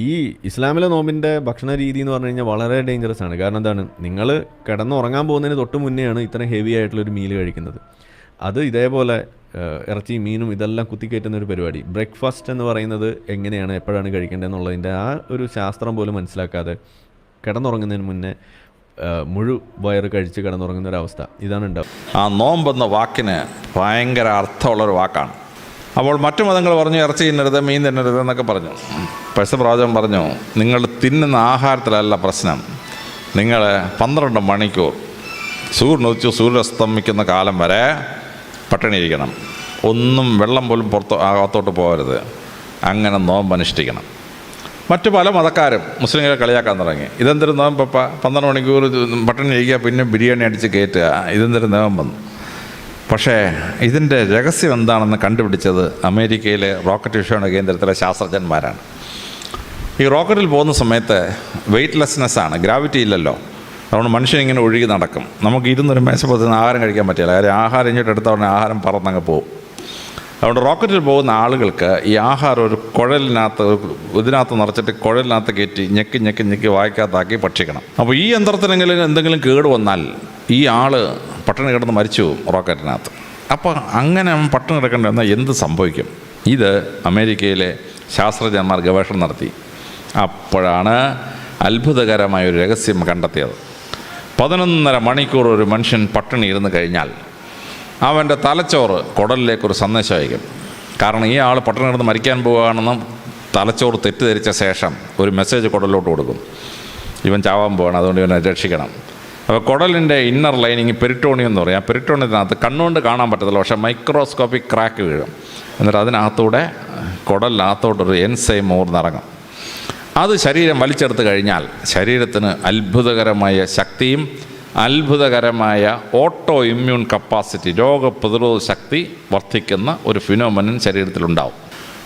ഈ ഇസ്ലാമിലെ നോമ്പിൻ്റെ ഭക്ഷണ രീതി എന്ന് പറഞ്ഞു കഴിഞ്ഞാൽ വളരെ ഡേഞ്ചറസ് ആണ്. കാരണം എന്താണ്, നിങ്ങൾ കിടന്നുറങ്ങാൻ പോകുന്നതിന് തൊട്ട് മുന്നെയാണ് ഇത്രയും ഹെവി ആയിട്ടുള്ളൊരു മീൽ കഴിക്കുന്നത്. അത് ഇതേപോലെ ഇറച്ചി മീനും ഇതെല്ലാം കുത്തിക്കയറ്റുന്ന ഒരു പരിപാടി. ബ്രേക്ക്ഫാസ്റ്റ് എന്ന് പറയുന്നത് എങ്ങനെയാണ് എപ്പോഴാണ് കഴിക്കേണ്ടതെന്നുള്ളതിൻ്റെ ആ ഒരു ശാസ്ത്രം പോലും മനസ്സിലാക്കാതെ കിടന്നുറങ്ങുന്നതിന് മുന്നേ വയറ് കഴിച്ച് കിടന്നുറങ്ങുന്ന ഒരവസ്ഥ ഇതാണ് ഉണ്ടാവും. ആ നോമ്പെന്ന വാക്കിന് ഭയങ്കര അർത്ഥമുള്ളൊരു വാക്കാണ്. അപ്പോൾ മറ്റു മതങ്ങൾ പറഞ്ഞു ഇറച്ചി തിന്നരുത്, മീൻ തിന്നരുത് എന്നൊക്കെ പറഞ്ഞു. പ്രവാചകൻ പറഞ്ഞു, നിങ്ങൾ തിന്നുന്ന ആഹാരത്തിലല്ല പ്രശ്നം, നിങ്ങൾ 12 മണിക്കൂർ സൂര്യനുദിച്ച് സൂര്യസ്തമിക്കുന്ന കാലം വരെ പട്ടിണിയിരിക്കണം, ഒന്നും വെള്ളം പോലും അകത്തോട്ട് പോകരുത്, അങ്ങനെ നോമ്പ് അനുഷ്ഠിക്കണം. മറ്റു പല മതക്കാരും മുസ്ലിങ്ങളെ കളിയാക്കാൻ തുടങ്ങി. ഇതെന്തൊരു നോമ്പപ്പ, 12 മണിക്കൂർ പട്ടിണി ഇരിക്കുക, പിന്നെ ബിരിയാണി അടിച്ച് കയറ്റുക, ഇതെന്തൊരു നോമ്പെന്ന്. പക്ഷേ ഇതിൻ്റെ രഹസ്യം എന്താണെന്ന് കണ്ടുപിടിച്ചത് അമേരിക്കയിലെ റോക്കറ്റ് വിക്ഷേപണ കേന്ദ്രത്തിലെ ശാസ്ത്രജ്ഞന്മാരാണ്. ഈ റോക്കറ്റിൽ പോകുന്ന സമയത്ത് വെയ്റ്റ്ലെസ്നെസ്സാണ്, ഗ്രാവിറ്റി ഇല്ലല്ലോ. അതുകൊണ്ട് മനുഷ്യനിങ്ങനെ ഒഴുകി നടക്കും. നമുക്ക് ഇരുന്നൊരു മേശപ്പുറത്ത് ആഹാരം കഴിക്കാൻ പറ്റില്ല. കാര്യം ആഹാരം ഇങ്ങോട്ട് എടുത്ത ഉടനെ ആഹാരം പറന്നങ്ങ് പോകും. അതുകൊണ്ട് റോക്കറ്റിൽ പോകുന്ന ആളുകൾക്ക് ഈ ആഹാരം ഒരു കുഴലിനകത്ത് ഇതിനകത്ത് നിറച്ചിട്ട് കുഴലിനകത്ത് കയറ്റി ഞെക്കി ഞെക്കി ഞെക്കി വായിക്കകത്താക്കി ഭക്ഷിക്കണം. അപ്പോൾ ഈ യന്ത്രത്തിനെങ്കിലും എന്തെങ്കിലും കേട് വന്നാൽ ഈ ആൾ പട്ടിണി കിടന്ന് മരിച്ചു പോകും റോക്കറ്റിനകത്ത്. അപ്പോൾ അങ്ങനെ പട്ടിണി കിടക്കേണ്ടി വന്നാൽ എന്ത് സംഭവിക്കും? ഇത് അമേരിക്കയിലെ ശാസ്ത്രജ്ഞന്മാർ ഗവേഷണം നടത്തി. അപ്പോഴാണ് അത്ഭുതകരമായൊരു രഹസ്യം കണ്ടെത്തിയത്. 11.5 മണിക്കൂർ ഒരു മനുഷ്യൻ പട്ടിണി ഇരുന്ന് കഴിഞ്ഞാൽ അവൻ്റെ തലച്ചോറ് കുടലിലേക്കൊരു സന്ദേശം അയക്കും. കാരണം ഈ ആൾ പട്ടിണി കിടന്ന് മരിക്കാൻ പോവുകയാണെന്നും തലച്ചോറ് തെറ്റിദ്ധരിച്ച ശേഷം ഒരു മെസ്സേജ് കുടലിലോട്ട് കൊടുക്കും, ഇവൻ ചാവാൻ പോവാണ്, അതുകൊണ്ട് ഇവനെ രക്ഷിക്കണം. അപ്പോൾ കുടലിൻ്റെ ഇന്നർ ലൈനിങ് പെരിട്ടോണിയം എന്ന് പറയും. ആ പെരിട്ടോണിയത്തിനകത്ത് കണ്ണുകൊണ്ട് കാണാൻ പറ്റത്തില്ല, പക്ഷേ മൈക്രോസ്കോപ്പിക് ക്രാക്ക് വീഴും. എന്നിട്ട് അതിനകത്തൂടെ കുടലിനകത്തോട്ടൊരു എൻസൈം ഊർന്നിറങ്ങും. അത് ശരീരം വലിച്ചെടുത്ത് കഴിഞ്ഞാൽ ശരീരത്തിന് അത്ഭുതകരമായ ശക്തിയും അത്ഭുതകരമായ ഓട്ടോ ഇമ്മ്യൂൺ കപ്പാസിറ്റി, രോഗപ്രതിരോധ ശക്തി വർദ്ധിക്കുന്ന ഒരു ഫിനോമിനൻ ശരീരത്തിലുണ്ടാവും.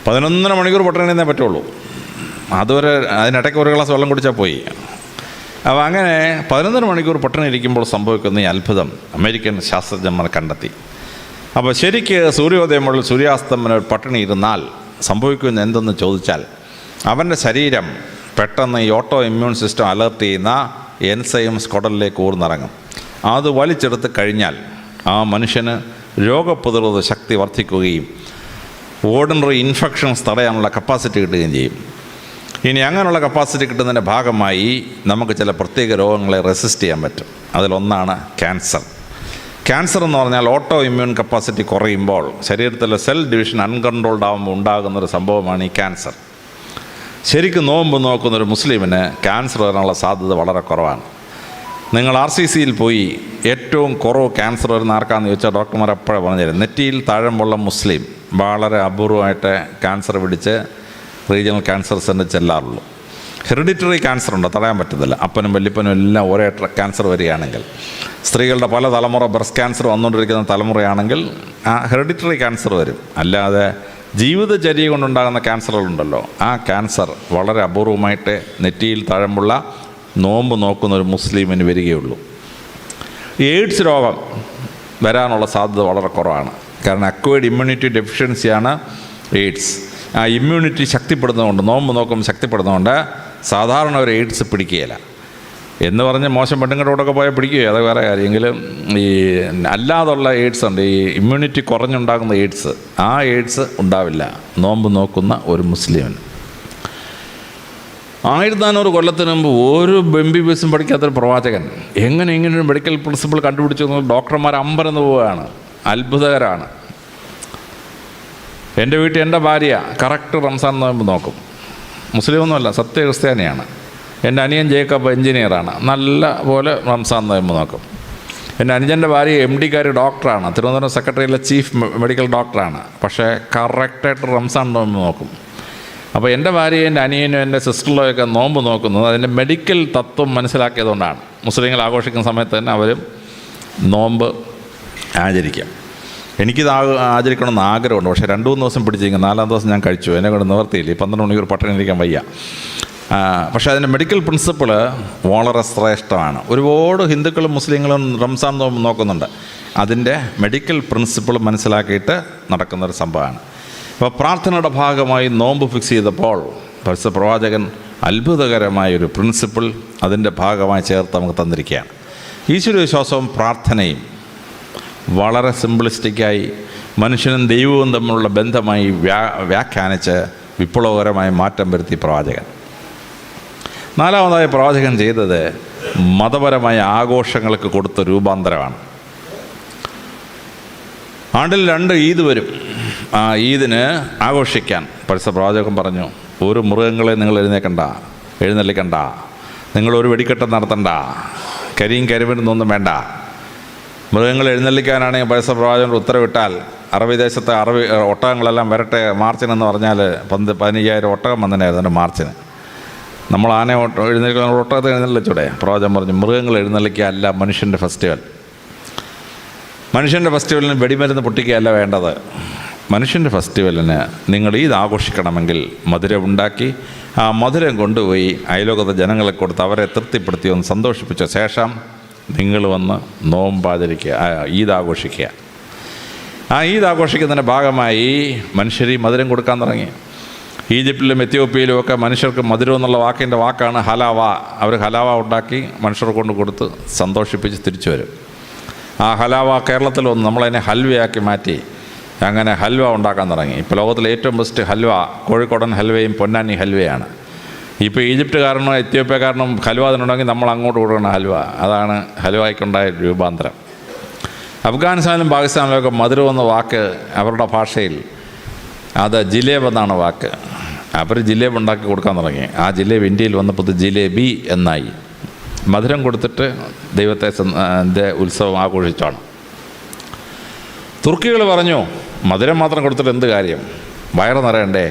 11.5 മണിക്കൂർ പട്ടിണിയേ പറ്റുള്ളൂ. അതുവരെ അതിനിടയ്ക്ക് ഒരു ഗ്ലാസ് വെള്ളം കുടിച്ചാൽ പോയി. അപ്പോൾ അങ്ങനെ 11.5 മണിക്കൂർ പട്ടിണി ഇരിക്കുമ്പോൾ സംഭവിക്കുന്ന ഈ അത്ഭുതം അമേരിക്കൻ ശാസ്ത്രജ്ഞന്മാർ കണ്ടെത്തി. അപ്പോൾ ശരിക്ക് സൂര്യോദയം മുതൽ സൂര്യാസ്തമനം പട്ടിണി ഇരുന്നാൽ സംഭവിക്കുന്ന എന്തെന്ന് ചോദിച്ചാൽ, അവൻ്റെ ശരീരം പെട്ടെന്ന് ഈ ഓട്ടോ ഇമ്മ്യൂൺ സിസ്റ്റം അലർട്ട് ചെയ്യുന്ന എൻസൈംസ് കുടലിലേക്ക് ഊർന്നിറങ്ങും. അത് വലിച്ചെടുത്ത് കഴിഞ്ഞാൽ ആ മനുഷ്യന് രോഗപ്രതിരോധ ശക്തി വർദ്ധിക്കുകയും ഓർഡിനറി ഇൻഫെക്ഷൻസ് തടയാനുള്ള കപ്പാസിറ്റി കിട്ടുകയും ചെയ്യും. ഇനി അങ്ങനെയുള്ള കപ്പാസിറ്റി കിട്ടുന്നതിൻ്റെ ഭാഗമായി നമുക്ക് ചില പ്രത്യേക രോഗങ്ങളെ റെസിസ്റ്റ് ചെയ്യാൻ പറ്റും. അതിലൊന്നാണ് ക്യാൻസർ. ക്യാൻസർ എന്ന് പറഞ്ഞാൽ ഓട്ടോ ഇമ്മ്യൂൺ കപ്പാസിറ്റി കുറയുമ്പോൾ ശരീരത്തിലെ സെൽ ഡിവിഷൻ അൺകൺട്രോൾഡ് ആകുമ്പോൾ ഉണ്ടാകുന്നൊരു സംഭവമാണ് ഈ ക്യാൻസർ. ശരിക്കും നോമ്പ് നോക്കുന്നൊരു മുസ്ലിമിന് ക്യാൻസർ വരാനുള്ള സാധ്യത വളരെ കുറവാണ്. നിങ്ങൾ RCCയിൽ പോയി ഏറ്റവും കുറവ് ക്യാൻസർ വരുന്ന ആർക്കാന്ന് ചോദിച്ചാൽ ഡോക്ടർമാർ എപ്പോഴും പറഞ്ഞുതരും, നെറ്റിയിൽ താഴമ്പുള്ള മുസ്ലിം വളരെ അപൂർവമായിട്ട് ക്യാൻസർ പിടിച്ച് റീജിയണൽ ക്യാൻസർ സെൻ്റർ ചെല്ലാറുള്ളൂ. ഹെറിഡിറ്ററി ക്യാൻസർ ഉണ്ട്, തടയാൻ പറ്റത്തില്ല. അപ്പനും വല്യപ്പനും എല്ലാം ഒരേ ക്യാൻസർ വരികയാണെങ്കിൽ, സ്ത്രീകളുടെ പല തലമുറ ബ്രസ്റ്റ് ക്യാൻസർ വന്നുകൊണ്ടിരിക്കുന്ന തലമുറയാണെങ്കിൽ ആ ഹെറിഡിറ്ററി ക്യാൻസർ വരും. അല്ലാതെ ജീവിതചര്യ കൊണ്ടുണ്ടാകുന്ന ക്യാൻസറുകളുണ്ടല്ലോ, ആ ക്യാൻസർ വളരെ അപൂർവമായിട്ട് നെറ്റിയിൽ താഴമ്പുള്ള നോമ്പ് നോക്കുന്ന ഒരു മുസ്ലിമിന് വരികയുള്ളൂ. എയ്ഡ്സ് രോഗം വരാനുള്ള സാധ്യത വളരെ കുറവാണ്. കാരണം അക്വയർഡ് ഇമ്മ്യൂണിറ്റി ഡെഫിഷ്യൻസിയാണ് എയ്ഡ്സ്. ആ ഇമ്മ്യൂണിറ്റി ശക്തിപ്പെടുന്നതുകൊണ്ട്, നോമ്പ് നോക്കുമ്പോൾ ശക്തിപ്പെടുന്നതുകൊണ്ട് സാധാരണ ഒരു എയ്ഡ്സ് പിടിക്കുകയില്ല. എന്ന് പറഞ്ഞ് മോശം പെണ്ണുങ്ങളോടൊക്കെ പോയാൽ പിടിക്കുകയോ അത് വേറെ കാര്യമെങ്കിലും, ഈ അല്ലാതുള്ള എയ്ഡ്സ് ഉണ്ട്, ഈ ഇമ്മ്യൂണിറ്റി കുറഞ്ഞുണ്ടാകുന്ന എയ്ഡ്സ്, ആ എയ്ഡ്സ് ഉണ്ടാവില്ല നോമ്പ് നോക്കുന്ന ഒരു മുസ്ലിമിന്. 1400 കൊല്ലത്തിന് മുമ്പ് ഒരു MBBS പഠിക്കാത്തൊരു പ്രവാചകൻ എങ്ങനെ ഇങ്ങനൊരു മെഡിക്കൽ പ്രിൻസിപ്പിൾ കണ്ടുപിടിച്ചു? ഡോക്ടർമാർ അമ്പരന്ന് പോവുകയാണ്. അത്ഭുതകരമാണ്. എൻ്റെ വീട്ടിൽ എൻ്റെ ഭാര്യ കറക്റ്റ് റംസാൻ നോമ്പ് നോക്കും. മുസ്ലിമൊന്നുമല്ല, സത്യക്രിസ്ത്യാനിയാണ്. എൻ്റെ അനിയൻ ജേക്കബ് എഞ്ചിനീയറാണ്, നല്ല പോലെ റംസാൻ നോമ്പ് നോക്കും. എൻ്റെ അനുജൻ്റെ ഭാര്യ MD ഡോക്ടറാണ്, തിരുവനന്തപുരം സെക്രട്ടറിയിലെ ചീഫ് മെഡിക്കൽ ഡോക്ടറാണ്. പക്ഷേ കറക്റ്റായിട്ട് റംസാൻ നോമ്പ് നോക്കും. അപ്പോൾ എൻ്റെ ഭാര്യയും എൻ്റെ അനിയനും എൻ്റെ സിസ്റ്ററിലൊക്കെ നോമ്പ് നോക്കുന്നത് അതിൻ്റെ മെഡിക്കൽ തത്വം മനസ്സിലാക്കിയതുകൊണ്ടാണ്. മുസ്ലിങ്ങൾ ആഘോഷിക്കുന്ന സമയത്ത് തന്നെ അവരും നോമ്പ് ആചരിക്കാം. എനിക്കിത് ആചരിക്കണമെന്ന് ആഗ്രഹമുണ്ട്. പക്ഷേ 2-3 ദിവസം പിടിച്ചിരിക്കും, 4-ാം ദിവസം ഞാൻ കഴിച്ചു. എന്നെ കൊണ്ട് നിവർത്തിയില്ല, 12 മണിക്കൂർ പട്ടിണി ഇരിക്കാൻ വയ്യ. പക്ഷേ അതിൻ്റെ മെഡിക്കൽ പ്രിൻസിപ്പിൾ വളരെ ശ്രേഷ്ഠമാണ്. ഒരുപാട് ഹിന്ദുക്കളും മുസ്ലിങ്ങളും റംസാൻ നോമ്പ് നോക്കുന്നുണ്ട്. അതിൻ്റെ മെഡിക്കൽ പ്രിൻസിപ്പിൾ മനസ്സിലാക്കിയിട്ട് നടക്കുന്നൊരു സംഭവമാണ്. അപ്പോൾ പ്രാർത്ഥനയുടെ ഭാഗമായി നോമ്പ് ഫിക്സ് ചെയ്തപ്പോൾ പ്രവാചകൻ അത്ഭുതകരമായൊരു പ്രിൻസിപ്പിൾ അതിൻ്റെ ഭാഗമായി ചേർത്ത് നമുക്ക് തന്നിരിക്കുകയാണ്. ഈശ്വരവിശ്വാസവും പ്രാർത്ഥനയും വളരെ സിംപ്ലിസ്റ്റിക്കായി മനുഷ്യനും ദൈവവും തമ്മിലുള്ള ബന്ധമായി വ്യാഖ്യാനിച്ച് വിപ്ലവകരമായ മാറ്റം വരുത്തി പ്രവാചകൻ. നാലാമതായി പ്രവാചകൻ ചെയ്തത് മതപരമായ ആഘോഷങ്ങൾക്ക് കൊടുത്ത രൂപാന്തരമാണ്. ആണ്ടിൽ 2 ഈദ് വരും. ആ ഈദിന് ആഘോഷിക്കാൻ പരിശുദ്ധ പ്രവാചകൻ പറഞ്ഞു, ഒരു മൃഗങ്ങളെ നിങ്ങൾ എഴുന്നള്ളിക്കണ്ട, നിങ്ങളൊരു വെടിക്കെട്ട് നടത്തണ്ട, കരിയും കരിമരുന്നൊന്നും വേണ്ട. മൃഗങ്ങൾ എഴുന്നള്ളിക്കാനാണെങ്കിൽ പരിശുദ്ധ പ്രവാചകൻ ഉത്തരവിട്ടാൽ അറബി ദേശത്തെ ഒട്ടകങ്ങളെല്ലാം വരട്ടെ മാർച്ചിനെന്ന് പറഞ്ഞാൽ 15,000 ഒട്ടകം വന്നതിനായിരുന്നു മാർച്ചിന്. നമ്മൾ ആനയെ എഴുന്നള്ളിക്കുന്ന ഒട്ടകത്തെ എഴുന്നള്ളിച്ചൂടെ? പ്രവാചകൻ പറഞ്ഞു, മൃഗങ്ങൾ എഴുന്നള്ളിക്കുകയല്ല മനുഷ്യൻ്റെ ഫെസ്റ്റിവൽ. മനുഷ്യൻ്റെ ഫെസ്റ്റിവലിന് വെടിമരുന്ന് പൊട്ടിക്കുകയല്ല വേണ്ടത്. മനുഷ്യൻ്റെ ഫെസ്റ്റിവലിന് നിങ്ങൾ ഈദ് ആഘോഷിക്കണമെങ്കിൽ മധുരം ഉണ്ടാക്കി ആ മധുരം കൊണ്ടുപോയി അയലോകത്തെ ജനങ്ങളെ കൊടുത്ത് അവരെ തൃപ്തിപ്പെടുത്തി ഒന്ന് സന്തോഷിപ്പിച്ച ശേഷം നിങ്ങൾ വന്ന് നോമ്പാചരിക്കുക, ഈദ് ആഘോഷിക്കുക. ആ ഈദ് ആഘോഷിക്കുന്നതിൻ്റെ ഭാഗമായി മനുഷ്യർ ഈ മധുരം കൊടുക്കാൻ തുടങ്ങി. ഈജിപ്തിലും എത്യോപ്യയിലും ഒക്കെ മനുഷ്യർക്ക് മധുരം എന്നുള്ള വാക്കാണ് ഹലാവ. അവർ ഹലാവ ഉണ്ടാക്കി മനുഷ്യരെ കൊണ്ട് കൊടുത്ത് സന്തോഷിപ്പിച്ച് തിരിച്ചു വരും. ആ ഹലാവ കേരളത്തിൽ വന്ന് നമ്മളതിനെ ഹൽവയാക്കി മാറ്റി അങ്ങനെ ഹൽവ ഉണ്ടാക്കാൻ തുടങ്ങി. ഇപ്പോൾ ലോകത്തിലെ ഏറ്റവും ബെസ്റ്റ് ഹൽവ കോഴിക്കോടൻ ഹൽവയും പൊന്നാനി ഹൽവയാണ്. ഇപ്പോൾ ഈജിപ്തുകാരനോ എത്യോപ്യക്കാരനോ ഹൽവ അതിനുണ്ടെങ്കിൽ നമ്മൾ അങ്ങോട്ട് കൊടുക്കുന്ന ഹൽവ. അതാണ് ഹൽവയ്ക്കുണ്ടായ രൂപാന്തരം. അഫ്ഗാനിസ്ഥാനിലും പാകിസ്ഥാനിലുമൊക്കെ മധുരം എന്ന വാക്ക് അവരുടെ ഭാഷയിൽ അത് ജിലേബ് എന്നാണ് വാക്ക്. അവർ ജിലേബ് ഉണ്ടാക്കി കൊടുക്കാൻ തുടങ്ങി. ആ ജിലേബ് ഇന്ത്യയിൽ വന്നപ്പോൾ ജിലേബി എന്നായി. മധുരം കൊടുത്തിട്ട് ദൈവത്തെ ഉത്സവം ആഘോഷിച്ചാണ്. തുർക്കികൾ പറഞ്ഞു, മധുരം മാത്രം കൊടുത്തിട്ട് എന്ത് കാര്യം, വയറ് നിറയണ്ടേ?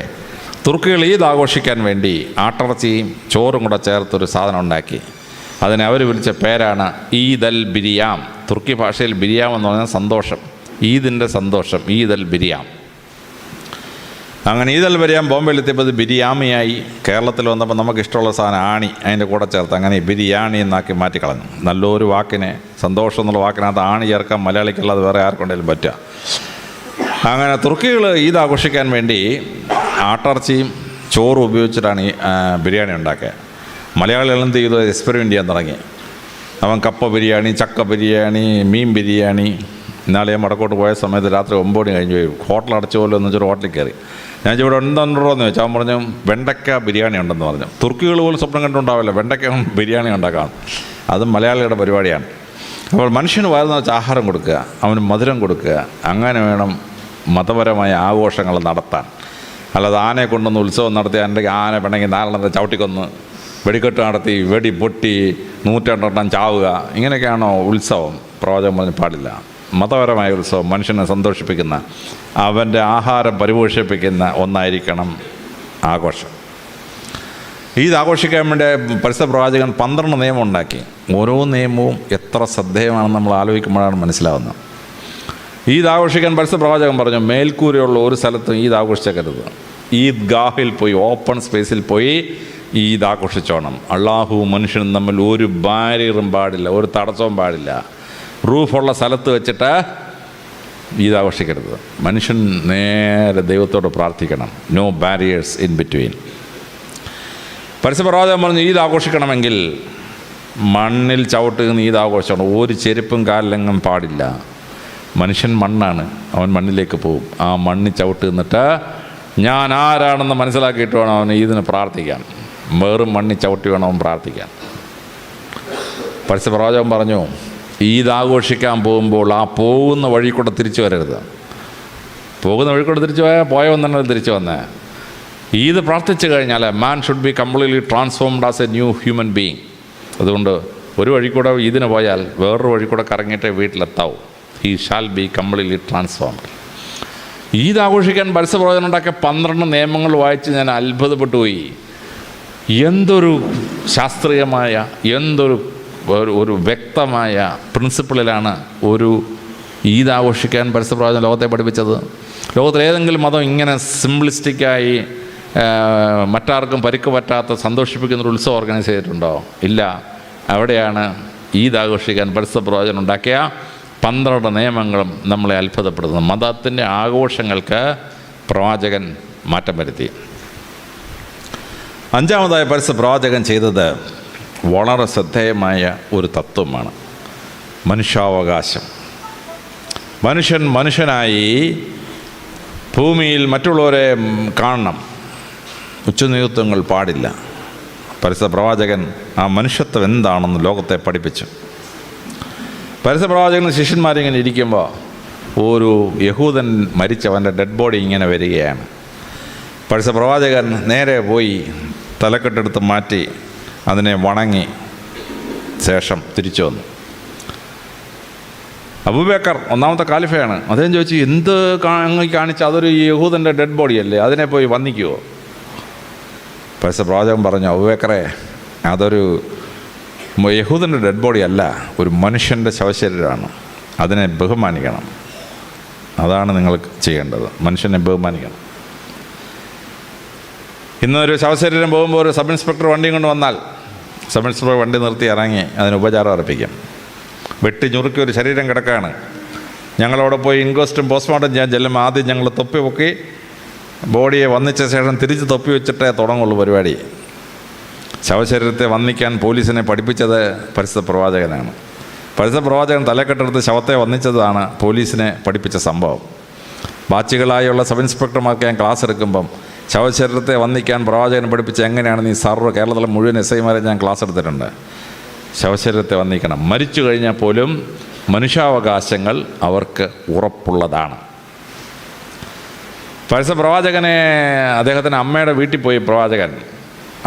തുർക്കികൾ ഈദ് ആഘോഷിക്കാൻ വേണ്ടി ആട്ടിറച്ചിയും ചോറും കൂടെ ചേർത്തൊരു സാധനം ഉണ്ടാക്കി. അതിനെ അവർ വിളിച്ച പേരാണ് ഈദ് അൽ ബിരിയാം. തുർക്കി ഭാഷയിൽ ബിരിയാം എന്ന് പറഞ്ഞാൽ സന്തോഷം, ഈദിൻ്റെ സന്തോഷം, ഈദ് അൽ ബിരിയാം. അങ്ങനെ ഈദ് അൽ ബിരിയാം ബോംബെയിലെത്തിയപ്പോൾ ഇത് ബിരിയാമിയായി. കേരളത്തിൽ വന്നപ്പോൾ നമുക്ക് ഇഷ്ടമുള്ള സാധനം ആണി അതിൻ്റെ കൂടെ ചേർത്ത് അങ്ങനെ ബിരിയാണി എന്നാക്കി മാറ്റിക്കളഞ്ഞു. നല്ലൊരു വാക്കിനെ, സന്തോഷം എന്നുള്ള വാക്കിനകത്ത് ആണി ചേർക്കാൻ മലയാളിക്കുള്ളത് വേറെ ആർക്കുണ്ടെങ്കിലും പറ്റുക. അങ്ങനെ തുർക്കികൾ ഈദ് ആഘോഷിക്കാൻ വേണ്ടി ആട്ടിറച്ചിയും ചോറും ഉപയോഗിച്ചിട്ടാണ് ഈ ബിരിയാണി ഉണ്ടാക്കിയത്. മലയാളികൾ എന്ത് ചെയ്തു, എക്സ്പെരിമെൻ്റ് ചെയ്യാൻ തുടങ്ങി. അവൻ കപ്പ ബിരിയാണി, ചക്ക ബിരിയാണി, മീൻ ബിരിയാണി. ഇന്നാളെ ഞാൻ വടക്കോട്ട് പോയ സമയത്ത് രാത്രി 9 മണി കഴിഞ്ഞ് പോയി. ഹോട്ടൽ അടച്ചു പോലെ എന്ന് വെച്ചൊരു ഹോട്ടലിൽ കയറി. ഞാൻ ഇവിടെ ഉണ്ടോ എന്ന് ചോദിച്ചാൽ അവൻ പറഞ്ഞു വെണ്ടയ്ക്ക ബിരിയാണി ഉണ്ടെന്ന് പറഞ്ഞു. തുർക്കികൾ പോലും സ്വപ്നം കണ്ടുണ്ടാവില്ല വെണ്ടയ്ക്ക ബിരിയാണി ഉണ്ടാക്കാം. അത് മലയാളികളുടെ പരിപാടിയാണ്. അപ്പോൾ മനുഷ്യന് വരുന്ന വെച്ചാൽ ആഹാരം കൊടുക്കുക, അവന് മധുരം കൊടുക്കുക. അങ്ങനെ വേണം മതപരമായ ആഘോഷങ്ങൾ നടത്താൻ. അല്ലാതെ ആനയെ കൊണ്ടൊന്ന് ഉത്സവം നടത്തി എൻ്റെ ആന വേണമെങ്കിൽ 4 ചവിട്ടിക്കൊന്ന് വെടിക്കെട്ട് നടത്തി വെടി പൊട്ടി 102 ചാവുക, ഇങ്ങനെയൊക്കെയാണോ ഉത്സവം? പ്രവാചകൻ പറഞ്ഞ് പാടില്ല. മതപരമായ ഉത്സവം മനുഷ്യനെ സന്തോഷിപ്പിക്കുന്ന, അവൻ്റെ ആഹാരം പരിപോഷിപ്പിക്കുന്ന ഒന്നായിരിക്കണം ആഘോഷം. ഈദ് ആഘോഷിക്കാൻ വേണ്ടി പരിശുദ്ധ പ്രവാചകൻ 12 നിയമം ഉണ്ടാക്കി. ഓരോ നിയമവും എത്ര ശ്രദ്ധേയമാണെന്ന് നമ്മൾ ആലോചിക്കുമ്പോഴാണ് മനസ്സിലാവുന്നത്. ഈദ് ആഘോഷിക്കാൻ പരിശുദ്ധ പ്രവാചകൻ പറഞ്ഞു, മേൽക്കൂരയുള്ള ഒരു സ്ഥലത്തും ഈദ് ആഘോഷിച്ചേക്കരുത്. ഈദ് ഗാഹിൽ പോയി, ഓപ്പൺ സ്പേസിൽ പോയി ഈദ് ആഘോഷിച്ചോണം. അള്ളാഹുവും മനുഷ്യനും തമ്മിൽ ഒരു ബാരിയറും പാടില്ല, ഒരു തടസ്സവും പാടില്ല. റൂഫുള്ള സ്ഥലത്ത് വെച്ചിട്ട് ഈദ് ആഘോഷിക്കരുത്. മനുഷ്യൻ നേരെ ദൈവത്തോട് പ്രാർത്ഥിക്കണം. No barriers in between. പരിശുദ്ധ പ്രവാചകൻ പറഞ്ഞു, ഈദ് ആഘോഷിക്കണമെങ്കിൽ മണ്ണിൽ ചവിട്ടുന്ന ഈദ് ആഘോഷിക്കണം. ഒരു ചെരുപ്പും കാലിലെങ്ങും പാടില്ല. മനുഷ്യൻ മണ്ണാണ്, അവൻ മണ്ണിലേക്ക് പോകും. ആ മണ്ണിൽ ചവിട്ട് നിന്നിട്ട് ഞാൻ ആരാണെന്ന് മനസ്സിലാക്കിയിട്ട് വേണം അവൻ ഈദിന് പ്രാർത്ഥിക്കാൻ. വേറും മണ്ണിൽ ചവിട്ടി വേണം അവൻ പ്രാർത്ഥിക്കാൻ. പരിശുദ്ധ പ്രവാചകൻ പറഞ്ഞു, ഈദ് ആഘോഷിക്കാൻ പോകുമ്പോൾ ആ പോകുന്ന വഴി കൂടെ തിരിച്ചു വരരുത്. പോകുന്ന വഴി കൂടെ തിരിച്ചു പോയവൻ തന്നെ തിരിച്ചു വന്നേ. ഈദ് പ്രാർത്ഥിച്ചു കഴിഞ്ഞാൽ man should be completely transformed as a new human being. അതുകൊണ്ട് ഒരു വഴി കൂടെ ഈദിന് പോയാൽ വേറൊരു വഴി കൂടെ കറങ്ങിയിട്ടേ വീട്ടിലെത്താവൂ. He shall be completely transformed. Eid ആഘോഷിക്കാൻ പരിശുദ്ധ പ്രവാചകൻ ഉണ്ടാക്കിയ 12 നിയമങ്ങൾ വായിച്ച് ഞാൻ അത്ഭുതപ്പെട്ടു പോയി. എന്തൊരു ശാസ്ത്രീയമായ, എന്തൊരു ഒരു വ്യക്തമായ പ്രിൻസിപ്പിളിലാണ് ഒരു ഈദ് ആഘോഷിക്കാൻ പരിശുദ്ധ പ്രവാചകൻ ലോകത്തെ പഠിപ്പിച്ചത്. ലോകത്തിലേതെങ്കിലും മതം ഇങ്ങനെ സിംപ്ലിസ്റ്റിക്കായി മറ്റാർക്കും പരിക്ക് പറ്റാത്ത സന്തോഷിപ്പിക്കുന്നൊരു ഉത്സവം ഓർഗനൈസ് ചെയ്തിട്ടുണ്ടോ? ഇല്ല. അവിടെയാണ് ഈദ് ആഘോഷിക്കാൻ പരിശുദ്ധ പ്രവാചകൻ ഉണ്ടാക്കിയ 12 നിയമങ്ങളും നമ്മളെ അത്ഭുതപ്പെടുത്തുന്നത്. മതത്തിൻ്റെ ആഘോഷങ്ങൾക്ക് പ്രവാചകൻ മാറ്റം വരുത്തി. അഞ്ചാമതായി പരിശുദ്ധ പ്രവാചകൻ ചെയ്തത് വളരെ ശ്രദ്ധേയമായ ഒരു തത്വമാണ് മനുഷ്യാവകാശം. മനുഷ്യനായി ഭൂമിയിൽ മറ്റുള്ളവരെ കാണണം, ഉച്ചനീചത്വങ്ങൾ പാടില്ല. പരിശുദ്ധ പ്രവാചകൻ ആ മനുഷ്യത്വം എന്താണെന്ന് ലോകത്തെ പഠിപ്പിച്ചു. പരിശുദ്ധ പ്രവാചകൻ ശിഷ്യന്മാരിങ്ങനെ ഇരിക്കുമ്പോൾ ഒരു യഹൂദൻ മരിച്ചവൻ്റെ ഡെഡ് ബോഡി ഇങ്ങനെ വരികയാണ്. പരിശുദ്ധ പ്രവാചകൻ നേരെ പോയി തലക്കെട്ടെടുത്ത് മാറ്റി അതിനെ വണങ്ങി ശേഷം തിരിച്ചു വന്നു. അബൂബക്കർ ഒന്നാമത്തെ ഖലീഫയാണ്. അദ്ദേഹം ചോദിച്ചു, എന്ത് കാണിച്ച അതൊരു യഹൂദൻ്റെ ഡെഡ് ബോഡിയല്ലേ, അതിനെ പോയി വന്ദിക്കുമോ? പരിശുദ്ധ പ്രവാചകൻ പറഞ്ഞു, അബൂബക്കറെ, അതൊരു യഹൂദൻ്റെ ഡെഡ് ബോഡി അല്ല, ഒരു മനുഷ്യൻ്റെ ശവശരീരമാണ്, അതിനെ ബഹുമാനിക്കണം. അതാണ് നിങ്ങൾ ചെയ്യേണ്ടത്, മനുഷ്യനെ ബഹുമാനിക്കണം. ഇന്നൊരു ശവശരീരം പോകുമ്പോൾ ഒരു സബ് ഇൻസ്പെക്ടർ വണ്ടിയും കൊണ്ട് വന്നാൽ സബ് ഇൻസ്പെക്ടർ വണ്ടി നിർത്തി ഇറങ്ങി അതിന് ഉപചാരം അർപ്പിക്കും. വെട്ടി ഞുറുക്കി ഒരു ശരീരം കിടക്കുകയാണ്, ഞങ്ങളവിടെ പോയി ഇൻക്വസ്റ്റും പോസ്റ്റ്മോർട്ടം ചെയ്യാൻ ചെല്ലുമ്പോൾ ആദ്യം ഞങ്ങൾ തൊപ്പി പൊക്കി ബോഡിയെ വന്നിച്ച ശേഷം തിരിച്ച് തൊപ്പി വെച്ചിട്ടേ തുടങ്ങുള്ളൂ പരിപാടി. ശവശരീരത്തെ വന്നിക്കാൻ പോലീസിനെ പഠിപ്പിച്ചത് പരിശുദ്ധ പ്രവാചകനാണ്. പരിശുദ്ധ പ്രവാചകൻ തലക്കെട്ടെടുത്ത് ശവത്തെ വന്നിച്ചതാണ് പോലീസിനെ പഠിപ്പിച്ച സംഭവം. ബാച്ചുകളായുള്ള സബ് ഇൻസ്പെക്ടർമാർക്ക് ഞാൻ ക്ലാസ് എടുക്കുമ്പം ശവശരീരത്തെ വന്നിക്കാൻ പ്രവാചകൻ പഠിപ്പിച്ച എങ്ങനെയാണെന്ന് ഈ കേരളത്തിലെ മുഴുവൻ SI-മാരെ ഞാൻ ക്ലാസ് എടുത്തിട്ടുണ്ട്. ശവശരീരത്തെ വന്നിക്കണം. മരിച്ചു കഴിഞ്ഞാൽ പോലും മനുഷ്യാവകാശങ്ങൾ അവർക്ക് ഉറപ്പുള്ളതാണ്. പരിശുദ്ധ പ്രവാചകനെ അദ്ദേഹത്തിൻ്റെ അമ്മയുടെ വീട്ടിൽ പോയി പ്രവാചകൻ,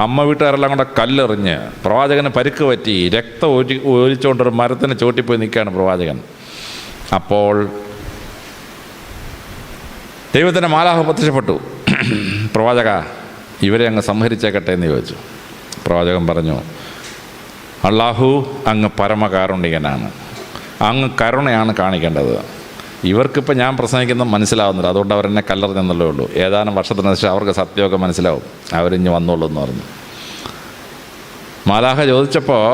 അമ്മ വീട്ടുകാരെല്ലാം കൂടെ കല്ലെറിഞ്ഞ് പ്രവാചകന് പരിക്ക് പറ്റി, രക്തം ഒലിച്ചുകൊണ്ടൊരു മരത്തിന് ചോട്ടിപ്പോയി നിൽക്കുകയാണ് പ്രവാചകൻ. അപ്പോൾ ദൈവത്തിൻ്റെ മാലാഖ പ്രത്യക്ഷപ്പെട്ടു. പ്രവാചക, ഇവരെ അങ്ങ് സംഹരിച്ചേക്കട്ടെ എന്ന് ചോദിച്ചു. പ്രവാചകൻ പറഞ്ഞു, അള്ളാഹു അങ്ങ് പരമകാരുണികനാണ്, അങ്ങ് കരുണയാണ് കാണിക്കേണ്ടത്. ഇവർക്കിപ്പോൾ ഞാൻ പ്രസംഗിക്കുന്നത് മനസ്സിലാവുന്നില്ല, അതുകൊണ്ട് അവരെന്നെ കല്ലെറിഞ്ഞെന്നുള്ളേ ഉള്ളൂ. ഏതാനും വർഷത്തിന് ശേഷം അവർക്ക് സത്യമൊക്കെ മനസ്സിലാവും, അവരിഞ്ഞ് വന്നോളൂ എന്ന് പറഞ്ഞു. മാലാഖ ചോദിച്ചപ്പോൾ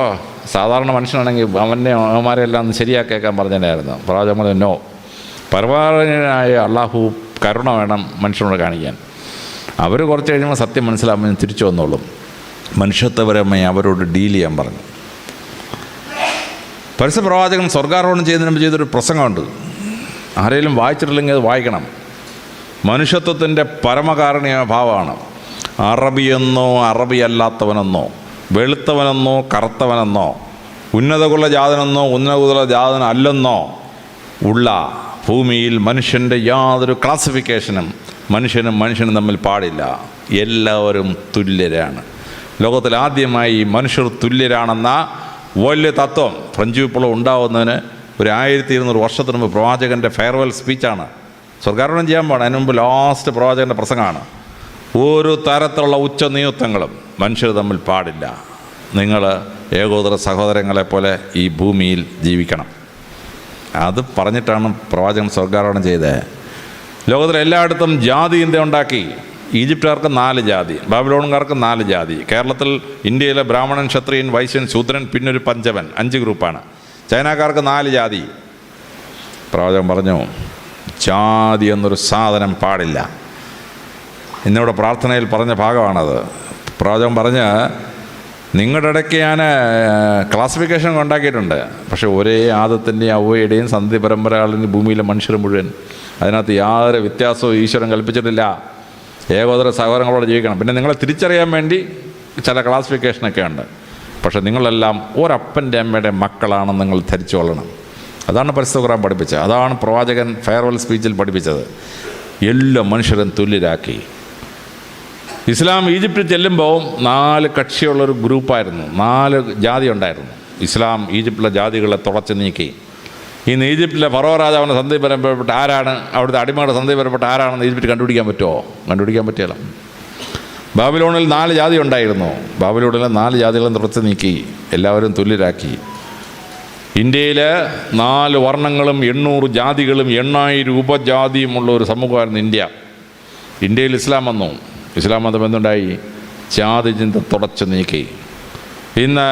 സാധാരണ മനുഷ്യനാണെങ്കിൽ അവന്മാരെല്ലാം ഒന്ന് ശരിയാക്കേക്കാൻ പറഞ്ഞതിനായിരുന്നു. പ്രവാചകൻ പറഞ്ഞു, നോ, പരമാവനായ അള്ളാഹു കരുണ വേണം മനുഷ്യനോട് കാണിക്കാൻ. അവർ കുറച്ച് കഴിയുമ്പോൾ സത്യം മനസ്സിലാകുമ്പോൾ തിരിച്ചു വന്നോളും, മനുഷ്യത്വപരമായി അവരോട് ഡീൽ ചെയ്യാൻ പറഞ്ഞു. പരിശുദ്ധ പ്രവാചകൻ സ്വർഗാരോഹണം ചെയ്യുന്നതിന് മുമ്പ് ചെയ്തൊരു പ്രസംഗമുണ്ട്, ആരെങ്കിലും വായിച്ചിട്ടില്ലെങ്കിൽ അത് വായിക്കണം. മനുഷ്യത്വത്തിൻ്റെ പരമകാരുണ്യ ഭാവമാണ്. അറബിയെന്നോ അറബിയല്ലാത്തവനെന്നോ, വെളുത്തവനെന്നോ കറുത്തവനെന്നോ, ഉന്നതകുല ജാതനെന്നോ ഉന്നതകുല ജാതൻ അല്ലെന്നോ ഉള്ള ഭൂമിയിൽ മനുഷ്യൻ്റെ യാതൊരു ക്ലാസിഫിക്കേഷനും മനുഷ്യനും തമ്മിൽ പാടില്ല. എല്ലാവരും തുല്യരാണ്. ലോകത്തിൽ ആദ്യമായി മനുഷ്യർ തുല്യരാണെന്ന വലിയ തത്വം ഫ്രഞ്ച് വിപ്ലവം ഉണ്ടാവുന്നതിന് ഒരു 1200 വർഷത്തിന് മുമ്പ് പ്രവാചകൻ്റെ ഫെയർവെൽ സ്പീച്ചാണ്. സ്വർഗാരോഹണം ചെയ്യാൻ പോകണം, അതിന് മുമ്പ് ലാസ്റ്റ് പ്രവാചകൻ്റെ പ്രസംഗമാണ്. ഒരു തരത്തിലുള്ള ഉച്ചനീചത്വങ്ങളും മനുഷ്യർ തമ്മിൽ പാടില്ല. നിങ്ങൾ ഏകോദര സഹോദരങ്ങളെപ്പോലെ ഈ ഭൂമിയിൽ ജീവിക്കണം. അത് പറഞ്ഞിട്ടാണ് പ്രവാചകൻ സ്വർഗാരോഹണം ചെയ്തത്. ലോകത്തിലെ എല്ലായിടത്തും ജാതി ഇന്ത്യ ഉണ്ടാക്കി. ഈജിപ്തുകാർക്ക് 4 ജാതി, ബാബിലോണുകാർക്ക് 4 ജാതി, കേരളത്തിൽ ഇന്ത്യയിലെ ബ്രാഹ്മണൻ, ക്ഷത്രിയൻ, വൈശ്യൻ, ശൂദ്രൻ, പിന്നൊരു പഞ്ചവൻ, 5 ഗ്രൂപ്പാണ്. ചൈനക്കാർക്ക് 4 ജാതി. പ്രവാചകൻ പറഞ്ഞു, ജാതി എന്നൊരു സാധനം പാടില്ല. ഇന്നിവിടെ പ്രാർത്ഥനയിൽ പറഞ്ഞ ഭാഗമാണത്. പ്രവാചകൻ പറഞ്ഞ്, നിങ്ങളുടെ ഇടയ്ക്ക് ഞാൻ ക്ലാസിഫിക്കേഷൻ ഉണ്ടാക്കിയിട്ടുണ്ട്, പക്ഷേ ഒരേ ആദത്തിൻ്റെയും അവയുടെയും സന്ധി പരമ്പരകളിൽ ഭൂമിയിലെ മനുഷ്യർ മുഴുവൻ, അതിനകത്ത് യാതൊരു വ്യത്യാസവും ഈശ്വരൻ കൽപ്പിച്ചിട്ടില്ല. ഏകോദര സഹോദരങ്ങളോട് ജീവിക്കണം. പിന്നെ നിങ്ങളെ തിരിച്ചറിയാൻ വേണ്ടി ചില ക്ലാസിഫിക്കേഷനൊക്കെ ഉണ്ട്, പക്ഷേ നിങ്ങളെല്ലാം ഒരപ്പൻ്റെ അമ്മയുടെ മക്കളാണെന്ന് നിങ്ങൾ ധരിച്ചു കൊള്ളണം. അതാണ് പരിശുദ്ധ ഖുർആൻ പഠിപ്പിച്ചത്. അതാണ് പ്രവാചകൻ ഫെയർവെൽ സ്പീച്ചിൽ പഠിപ്പിച്ചത്. എല്ലാ മനുഷ്യരും തുല്യരാക്കി. ഇസ്ലാം ഈജിപ്തിൽ ചെല്ലുമ്പോൾ 4 കക്ഷിയുള്ളൊരു ഗ്രൂപ്പായിരുന്നു, 4 ജാതി ഉണ്ടായിരുന്നു. ഇസ്ലാം ഈജിപ്തിലെ ജാതികളെ തുടച്ചു നീക്കി. ഇന്ന് ഈജിപ്തിലെ ഫറോ രാജാവിൻ്റെ സന്ധി പരമ്പരപ്പെട്ട ആരാണ്, അവിടുത്തെ അടിമയുടെ സന്ധി പരമ്പരപ്പെട്ട ആരാണെന്ന് ഈജിപ്തിൽ കണ്ടുപിടിക്കാൻ പറ്റുമോ? കണ്ടുപിടിക്കാൻ പറ്റില്ല. ബാബിലോണിൽ 4 ജാതി ഉണ്ടായിരുന്നു. ബാബിലോണിലെ 4 ജാതികളും തുടച്ചു നീക്കി, എല്ലാവരും തുല്യരാക്കി. ഇന്ത്യയിൽ 4 വർണ്ണങ്ങളും 800 ജാതികളും 8000 ഉപജാതിയുമുള്ള ഒരു സമൂഹമായിരുന്നു ഇന്ത്യ. ഇന്ത്യയിൽ ഇസ്ലാം വന്നു. ഇസ്ലാം മതം എന്തുണ്ടായി? ജാതി ചിന്ത തുടച്ചു നീക്കി. ഇന്ന്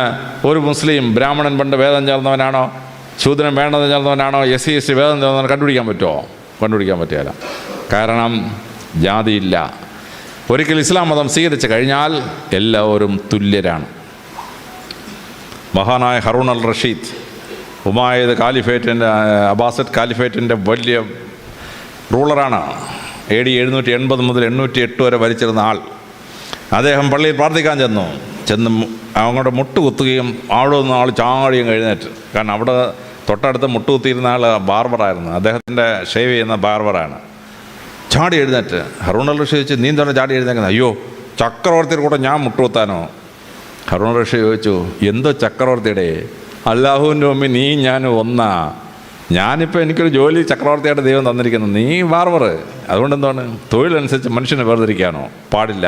ഒരു മുസ്ലിം ബ്രാഹ്മണൻ പണ്ട് വേദം ചേർന്നവനാണോ, ശൂദ്രൻ വേണ്ടത് ചേർന്നവനാണോ, SC വേദം ചേർന്നവൻ കണ്ടുപിടിക്കാൻ പറ്റുമോ? കണ്ടുപിടിക്കാൻ പറ്റില്ല. കാരണം ജാതിയില്ല. ഒരിക്കൽ ഇസ്ലാം മതം സ്വീകരിച്ചു കഴിഞ്ഞാൽ എല്ലാവരും തുല്യരാണ്. മഹാനായ ഹറൂൺ അൽ റഷീദ് ഉമായത് കാലിഫേറ്റിൻ്റെ അബ്ബാസിഡ് കാലിഫേറ്റിൻ്റെ വലിയ റൂളറാണ്. AD 780 മുതൽ 808 വരെ ഭരിച്ചിരുന്ന ആൾ. അദ്ദേഹം പള്ളിയിൽ പ്രാർത്ഥിക്കാൻ ചെന്ന് അങ്ങോട്ട് മുട്ടുകുത്തുകയും അവിടെ നിന്ന് ആൾ ചാടിയും കഴിഞ്ഞിട്ട്, കാരണം അവിടെ തൊട്ടടുത്ത് മുട്ടുകുത്തിയിരുന്ന ആൾ ബാർബറായിരുന്നു, അദ്ദേഹത്തിൻ്റെ ഷേവ് ചെയ്യുന്ന ബാർബറാണ്. ചാടി എഴുന്നേറ്റ് ഹറൂൺ അൽ റഷീദ് ചോദിച്ചു, നീ എന്താണ് ചാടി എഴുന്നേക്കുന്നത്? അയ്യോ, ചക്രവർത്തിയുടെ കൂടെ ഞാൻ മുട്ടുകുത്താനോ? ഹറൂൺ റഷീദ് ചോദിച്ചു, എന്തോ ചക്രവർത്തിയുടെ? അല്ലാഹുവിൻ്റെ മുമ്പിൽ നീ ഞാൻ ഒന്നാ. ഞാനിപ്പോൾ എനിക്കൊരു ജോലി ചക്രവർത്തിയായിട്ട് ദൈവം തന്നിരിക്കുന്നു, നീ ബാർബർ. അതുകൊണ്ട് എന്താണ്, തൊഴിലനുസരിച്ച് മനുഷ്യനെ വേർതിരിക്കാനോ? പാടില്ല.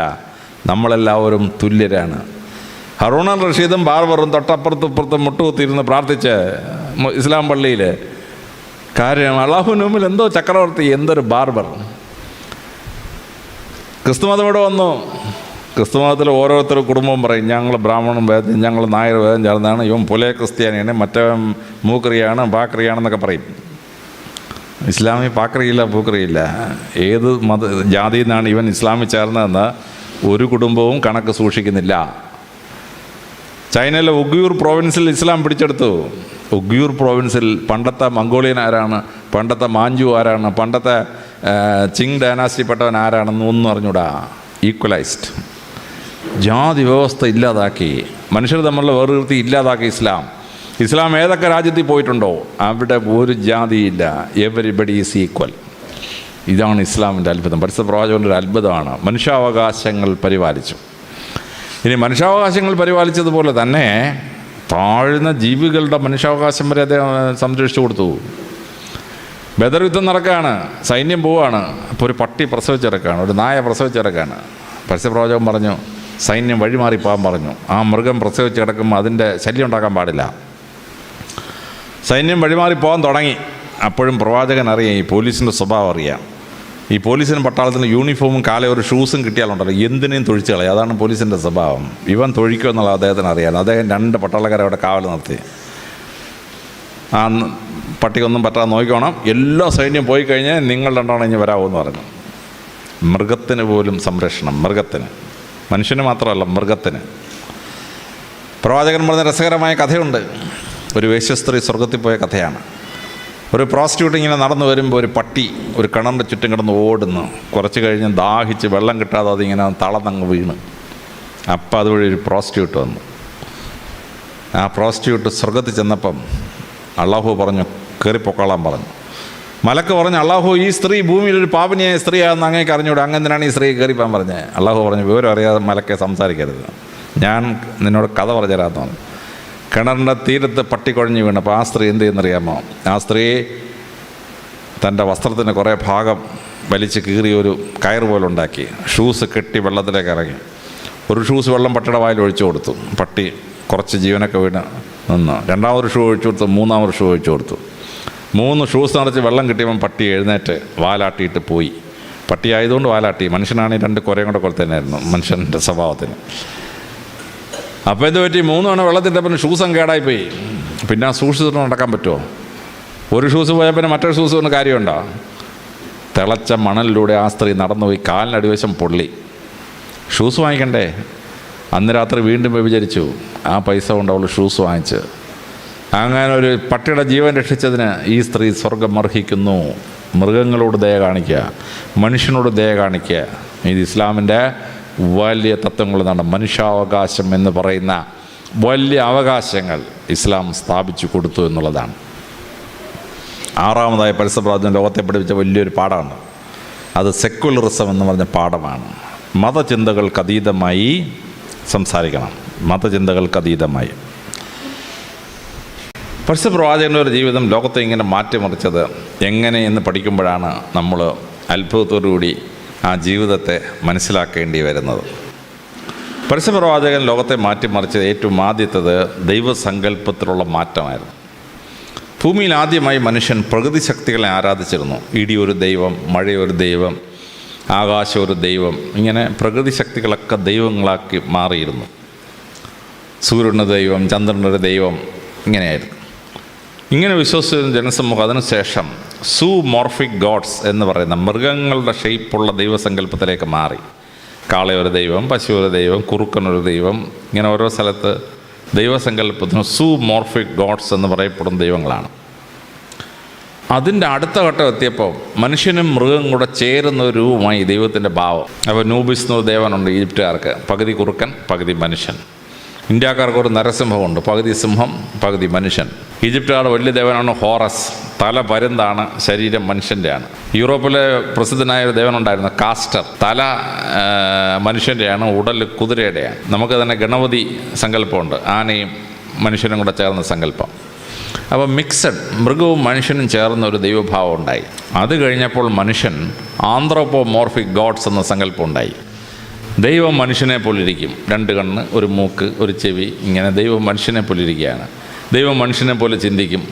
നമ്മളെല്ലാവരും തുല്യരാണ്. ഹറൂൺ അൽ റഷീദും ബാർബറും തൊട്ടപ്പുറത്തും മുട്ടുകുത്തിയിരുന്ന് പ്രാർത്ഥിച്ച് ഇസ്ലാം പള്ളിയിൽ. കാര്യം അള്ളാഹുവിന് മുമ്പിൽ എന്തോ ചക്രവർത്തി, എന്തൊരു ബാർബർ. ക്രിസ്തുമതം ഇവിടെ വന്നു. ക്രിസ്തുമതത്തിൽ ഓരോരുത്തർ കുടുംബവും പറയും, ഞങ്ങൾ ബ്രാഹ്മണൻ വേദം, ഞങ്ങൾ നായർ വേദം ചേർന്നാണ്, ഇവൻ പുലയ ക്രിസ്ത്യാനിയാണ്, മറ്റവൻ മൂക്രിയാണ്, ബാക്രിയാണെന്നൊക്കെ പറയും. ഇസ്ലാമി പാക്രിയില്ല, പൂക്രിയില്ല. ഏത് ജാതിയിൽ നിന്നാണ് ഇവൻ ഇസ്ലാമിൽ ചേർന്നതെന്ന് ഒരു കുടുംബവും കണക്ക് സൂക്ഷിക്കുന്നില്ല. ചൈനയിലെ ഉഗ്യൂർ പ്രോവിൻസിൽ ഇസ്ലാം പിടിച്ചെടുത്തു. ഉഗ്യൂർ പ്രോവിൻസിൽ പണ്ടത്തെ മംഗോളിയൻ ആരാണ്, പണ്ടത്തെ മാഞ്ചു ആരാണ്, പണ്ടത്തെ ചിങ് ഡൈനാസ്റ്റിപ്പെട്ടവൻ ആരാണെന്ന് ഒന്നും അറിഞ്ഞൂടാ. ഈക്വലൈസ്ഡ്. ജാതി വ്യവസ്ഥ ഇല്ലാതാക്കി, മനുഷ്യർ തമ്മിലുള്ള വേർതിർത്തി ഇല്ലാതാക്കി ഇസ്ലാം ഏതൊക്കെ രാജ്യത്തിൽ പോയിട്ടുണ്ടോ അവിടെ ഒരു ജാതിയില്ല. Everybody is equal. ഇതാണ് ഇസ്ലാമിൻ്റെ അത്ഭുതം. പരിശുദ്ധ പ്രവാചകൻ്റെ ഒരു അത്ഭുതമാണ്. മനുഷ്യാവകാശങ്ങൾ പരിപാലിച്ചു. ഇനി മനുഷ്യാവകാശങ്ങൾ പരിപാലിച്ചതുപോലെ തന്നെ താഴ്ന്ന ജീവികളുടെ മനുഷ്യാവകാശം വരെ അദ്ദേഹം സംരക്ഷിച്ചു കൊടുത്തു. ബദർ യുദ്ധം നടക്കുകയാണ്, സൈന്യം പോവുകയാണ്. അപ്പോൾ ഒരു പട്ടി പ്രസവിച്ചിറക്കാണ്, ഒരു നായ പ്രസവിച്ചിറക്കാണ്. പരിശുദ്ധ പ്രവാചകൻ പറഞ്ഞു, സൈന്യം വഴിമാറി പോകാൻ പറഞ്ഞു. ആ മൃഗം പ്രസവിച്ച് കിടക്കുമ്പോൾ അതിൻ്റെ ശല്യം ഉണ്ടാക്കാൻ പാടില്ല. സൈന്യം വഴിമാറി പോകാൻ തുടങ്ങി. അപ്പോഴും പ്രവാചകൻ അറിയാം, ഈ പോലീസിൻ്റെ സ്വഭാവം അറിയാം. ഈ പോലീസിനും പട്ടാളത്തിന് യൂണിഫോമും കാലം ഒരു ഷൂസും കിട്ടിയാലുണ്ടല്ലോ എന്തിനേയും തൊഴിച്ച് കളയും. അതാണ് പോലീസിൻ്റെ സ്വഭാവം. ഇവൻ തൊഴിക്കുമെന്നുള്ള അദ്ദേഹത്തിന് അറിയാം. അദ്ദേഹം 2 പട്ടാളക്കാരെ അവിടെ കാവൽ നിർത്തി. ആ പട്ടിക്കൊന്നും പറ്റാതെ നോക്കിക്കോണം, എല്ലാ സൈന്യം പോയി കഴിഞ്ഞാൽ നിങ്ങൾ 2 ഇനി വരാമെന്ന് പറഞ്ഞു. മൃഗത്തിന് പോലും സംരക്ഷണം, മൃഗത്തിന്, മനുഷ്യന് മാത്രമല്ല മൃഗത്തിന്. പ്രവാചകൻ പറഞ്ഞ രസകരമായ കഥയുണ്ട്. ഒരു വേശ്യസ്ത്രീ സ്വർഗത്തിൽ പോയ കഥയാണ്. ഒരു പ്രോസ്റ്റിറ്റ്യൂട്ട് ഇങ്ങനെ നടന്നു വരുമ്പോൾ ഒരു പട്ടി ഒരു കിണറിൻ്റെ ചുറ്റും കിടന്ന് ഓടുന്നു. കുറച്ച് കഴിഞ്ഞ് ദാഹിച്ച് വെള്ളം കിട്ടാതെ അതിങ്ങനെ തളർന്നങ്ങ് വീണ്. അപ്പം അതുവഴി ഒരു പ്രോസ്റ്റിറ്റ്യൂട്ട് വന്നു. ആ പ്രോസ്റ്റിറ്റ്യൂട്ട് സ്വർഗത്തിൽ ചെന്നപ്പം അള്ളാഹു പറഞ്ഞു, കയറിപ്പൊക്കോളാൻ പറഞ്ഞു. മലക്ക് പറഞ്ഞു, അള്ളാഹു ഈ സ്ത്രീ ഭൂമിയിലൊരു പാപനിയായ സ്ത്രീയാണെന്ന് അങ്ങേക്ക് അറിഞ്ഞൂടെ, അങ്ങനെയാണ് ഈ സ്ത്രീ കയറിപ്പോൻ പറഞ്ഞത്. അള്ളാഹു പറഞ്ഞു, വിവരം അറിയാതെ മലക്കെ സംസാരിക്കരുത്, ഞാൻ നിന്നോട് കഥ പറഞ്ഞു തരാമെന്ന് പറഞ്ഞു. കിണറിൻ്റെ തീരത്ത് പട്ടി കുഴഞ്ഞു വീണപ്പോൾ ആ സ്ത്രീ എന്ത് ചെയ്യുന്നറിയാമോ? ആ സ്ത്രീ തൻ്റെ വസ്ത്രത്തിന് കുറേ ഭാഗം വലിച്ച് കീറി ഒരു കയറ് പോലെ ഉണ്ടാക്കി, ഷൂസ് കെട്ടി വെള്ളത്തിലേക്ക് ഇറങ്ങി. ഒരു ഷൂസ് വെള്ളം പട്ടിയുടെ വായിൽ ഒഴിച്ചു കൊടുത്തു. പട്ടി കുറച്ച് ജീവനൊക്കെ വീണ് നിന്ന്. 2ാമതൊരു ഷൂ ഒഴിച്ചു കൊടുത്തു. 3ാമതൊരു ഷൂ ഒഴിച്ചു കൊടുത്തു. 3 ഷൂസ് നിറച്ച് വെള്ളം കിട്ടിയപ്പം പട്ടി എഴുന്നേറ്റ് വാലാട്ടിയിട്ട് പോയി. പട്ടി ആയതുകൊണ്ട് വാലാട്ടി, മനുഷ്യനാണെങ്കിൽ 2 കുരയും കൂടെ കൊളുത്തന്നെയായിരുന്നു മനുഷ്യൻ്റെ സ്വഭാവത്തിന്. അപ്പോൾ ഇത് പറ്റി 3 തവണ വെള്ളത്തിട്ടപ്പം ഷൂസും കേടായിപ്പോയി. പിന്നെ ആ ഷൂസ് നടക്കാൻ പറ്റുമോ? ഒരു ഷൂസ് പോയാൽ പിന്നെ മറ്റൊരു ഷൂസ് കൊണ്ട് കാര്യമുണ്ടോ? തിളച്ച മണലിലൂടെ ആ സ്ത്രീ നടന്നുപോയി. കാലിനടിവശം പൊള്ളി. ഷൂസ് വാങ്ങിക്കണ്ടേ? അന്ന് രാത്രി വീണ്ടും വ്യഭിചരിച്ചു. ആ പൈസ കൊണ്ട് അവൾ ഷൂസ് വാങ്ങിച്ച്. അങ്ങനെ ഒരു പട്ടിയുടെ ജീവൻ രക്ഷിച്ചതിന് ഈ സ്ത്രീ സ്വർഗം അർഹിക്കുന്നു. മൃഗങ്ങളോട് ദയ കാണിക്കുക, മനുഷ്യനോട് ദയ കാണിക്കുക. ഇത് ഇസ്ലാമിൻ്റെ വലിയ തത്വങ്ങളാണ്. മനുഷ്യാവകാശം എന്ന് പറയുന്ന വലിയ അവകാശങ്ങൾ ഇസ്ലാം സ്ഥാപിച്ചു കൊടുത്തു എന്നുള്ളതാണ്. 6ാമതായി പരിശുദ്ധ പ്രവാചകൻ ലോകത്തെ പഠിപ്പിച്ച വലിയൊരു പാഠമാണ്. അത് സെക്യുലറിസം എന്ന് പറഞ്ഞ പാഠമാണ്. മതചിന്തകൾക്കതീതമായി സംസാരിക്കണം, മതചിന്തകൾക്കതീതമായി. പരിശുദ്ധ പ്രവാചകൻ്റെ ഒരു ജീവിതം ലോകത്തെ ഇങ്ങനെ മാറ്റിമറിച്ചത് എങ്ങനെയെന്ന് പഠിക്കുമ്പോഴാണ് നമ്മൾ അത്ഭുതത്തോടുകൂടി ആ ജീവിതത്തെ മനസ്സിലാക്കേണ്ടി വരുന്നത്. പരിശുദ്ധ പ്രവാചകൻ ലോകത്തെ മാറ്റിമറിച്ചത് ഏറ്റവും ആദ്യത്തേത് ദൈവസങ്കല്പത്തിലുള്ള മാറ്റമായിരുന്നു. ഭൂമിയിൽ ആദ്യമായി മനുഷ്യൻ പ്രകൃതി ശക്തികളെ ആരാധിച്ചിരുന്നു. ഇടി ഒരു ദൈവം, മഴയൊരു ദൈവം, ആകാശം ഒരു ദൈവം, ഇങ്ങനെ പ്രകൃതി ശക്തികളൊക്കെ ദൈവങ്ങളാക്കി മാറിയിരുന്നു. സൂര്യന് ദൈവം, ചന്ദ്രനൊരു ദൈവം, ഇങ്ങനെയായിരുന്നു. ഇങ്ങനെ വിശ്വസിച്ച ജനസമൂഹം അതിനുശേഷം സൂമോർഫിക് ഗോഡ്സ് എന്ന് പറയുന്ന മൃഗങ്ങളുടെ ഷേപ്പുള്ള ദൈവസങ്കല്പത്തിലേക്ക് മാറി. കാളയൊരു ദൈവം, പശു ഒരു ദൈവം, കുറുക്കനൊരു ദൈവം, ഇങ്ങനെ ഓരോ സ്ഥലത്ത് ദൈവസങ്കല്പത്തിന് സൂമോർഫിക് ഗോഡ്സ് എന്ന് പറയപ്പെടുന്ന ദൈവങ്ങളാണ്. അതിൻ്റെ അടുത്ത ഘട്ടം എത്തിയപ്പോൾ മനുഷ്യനും മൃഗം കൂടെ ചേരുന്ന ഒരു രൂപമായി ദൈവത്തിൻ്റെ ഭാവം. അപ്പോൾ നൂബിസ് എന്നൊരു ദേവനുണ്ട് ഈജിപ്തുകാർക്ക്, പകുതി കുറുക്കൻ പകുതി മനുഷ്യൻ. ഇന്ത്യക്കാർക്ക് ഒരു നരസിംഹമുണ്ട്, പകുതി സിംഹം പകുതി മനുഷ്യൻ. ഈജിപ്തുകാരുടെ വലിയ ദേവനാണ് ഹോറസ്, തല പരുന്താണ്, ശരീരം മനുഷ്യൻ്റെയാണ്. യൂറോപ്പിലെ പ്രസിദ്ധനായ ഒരു ദേവനുണ്ടായിരുന്നു കാസ്റ്റർ, തല മനുഷ്യൻ്റെയാണ്, ഉടൽ കുതിരയുടെയാണ്. നമുക്ക് തന്നെ ഗണപതി സങ്കല്പമുണ്ട്, ആനയും മനുഷ്യനും കൂടെ ചേർന്ന സങ്കല്പം. അപ്പോൾ മിക്സഡ്, മൃഗവും മനുഷ്യനും ചേർന്ന ഒരു ദൈവഭാവം ഉണ്ടായി. അത് കഴിഞ്ഞപ്പോൾ മനുഷ്യൻ ആന്ത്രോപോമോർഫിക് ഗോഡ്സ് എന്ന സങ്കല്പം ഉണ്ടായി. ദൈവം മനുഷ്യനെ പോലിരിക്കും, 2 കണ്ണ്, 1 മൂക്ക്, 1 ചെവി, ഇങ്ങനെ ദൈവം മനുഷ്യനെ പോലിരിക്കുകയാണ്. ദൈവം മനുഷ്യനെ പോലെ ചിന്തിക്കും,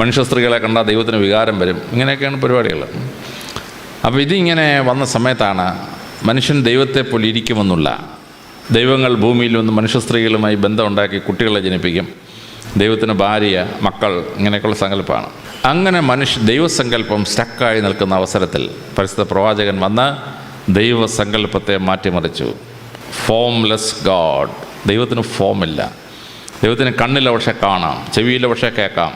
മനുഷ്യ സ്ത്രീകളെ കണ്ടാൽ ദൈവത്തിന് വികാരം വരും, ഇങ്ങനെയൊക്കെയാണ് പരിപാടികൾ. അപ്പോൾ ഇതിങ്ങനെ വന്ന സമയത്താണ് മനുഷ്യൻ ദൈവത്തെ പോലെ ഇരിക്കുമെന്നുള്ള, ദൈവങ്ങൾ ഭൂമിയിൽ വന്ന് മനുഷ്യ സ്ത്രീകളുമായി ബന്ധമുണ്ടാക്കി കുട്ടികളെ ജനിപ്പിക്കും, ദൈവത്തിന് ഭാര്യ, മക്കൾ, ഇങ്ങനെയൊക്കെയുള്ള സങ്കല്പമാണ്. അങ്ങനെ ദൈവസങ്കല്പം സ്റ്റക്കായി നിൽക്കുന്ന അവസരത്തിൽ പരിശുദ്ധ പ്രവാചകൻ വന്ന് ദൈവസങ്കല്പത്തെ മാറ്റിമറിച്ചു. Formless God. ദൈവത്തിന് ഫോമില്ല, ദൈവത്തിന് കണ്ണിൽ പക്ഷേ കാണാം, ചെവിയിൽ പക്ഷേ കേൾക്കാം.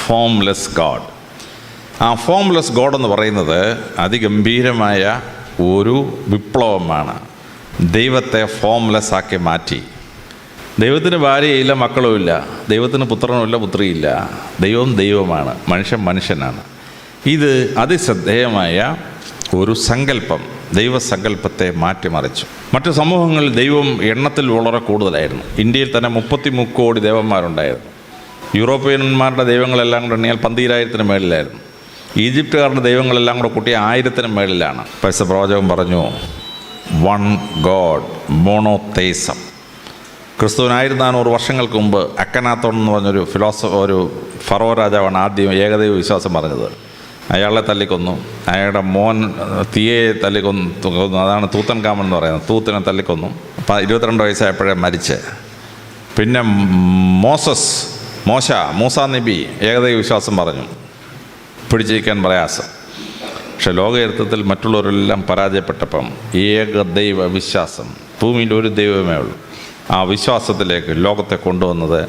Formless God. ആ ഫോംലെസ് ഗോഡ് എന്ന് പറയുന്നത് അതിഗംഭീരമായ ഒരു വിപ്ലവമാണ്. ദൈവത്തെ ഫോംലെസ് ആക്കി മാറ്റി. ദൈവത്തിന് ഭാര്യയില്ല, മക്കളുമില്ല, ദൈവത്തിന് പുത്രനുമില്ല, പുത്രിയില്ല. ദൈവം ദൈവമാണ്, മനുഷ്യൻ മനുഷ്യനാണ്. ഇത് അതിശ്രദ്ധേയമായ ഒരു സങ്കല്പം ദൈവസങ്കല്പത്തെ മാറ്റിമറിച്ചു. മറ്റു സമൂഹങ്ങളിൽ ദൈവം എണ്ണത്തിൽ വളരെ കൂടുതലായിരുന്നു. ഇന്ത്യയിൽ തന്നെ 33 കോടി ദേവന്മാരുണ്ടായിരുന്നു. യൂറോപ്യന്മാരുടെ ദൈവങ്ങളെല്ലാം കൂടെ എണ്ണിയാൽ 12,000-ന് മേളിലായിരുന്നു. ഈജിപ്തുകാരുടെ ദൈവങ്ങളെല്ലാം കൂടെ കൂട്ടിയ 1000-ന് മേളിലാണ്. പരിശുദ്ധ പ്രവാചകൻ പറഞ്ഞു, 1 ഗോഡ്, മോണോതെയിസം. ക്രിസ്തുവിന് 1400 വർഷങ്ങൾക്ക് മുമ്പ് അക്കനാത്തോൺ എന്ന് പറഞ്ഞൊരു ഒരു ഫറോ രാജാവാണ് ആദ്യം ഏകദൈവ വിശ്വാസം പറഞ്ഞത്. അയാളെ തല്ലിക്കൊന്നു, അയാളുടെ മോൻ തീയെ തല്ലിക്കൊന്നു. അതാണ് തൂത്തൻകാമൻ എന്ന് പറയുന്നത്. തൂത്തിനെ തല്ലിക്കൊന്നു. 22 വയസ്സായപ്പോഴേ മരിച്ച്. പിന്നെ മൂസ നബി ഏകദൈവ വിശ്വാസം പറഞ്ഞു, പിടിച്ചിരിക്കാൻ പ്രയാസം. പക്ഷെ ലോകചരിത്രത്തിൽ മറ്റുള്ളവരെല്ലാം പരാജയപ്പെട്ടപ്പം ഏകദൈവ വിശ്വാസം, ഭൂമിയിൽ ഒരു ദൈവമേ ഉള്ളൂ, ആ വിശ്വാസത്തിലേക്ക് ലോകത്തെ കൊണ്ടുവന്നത്,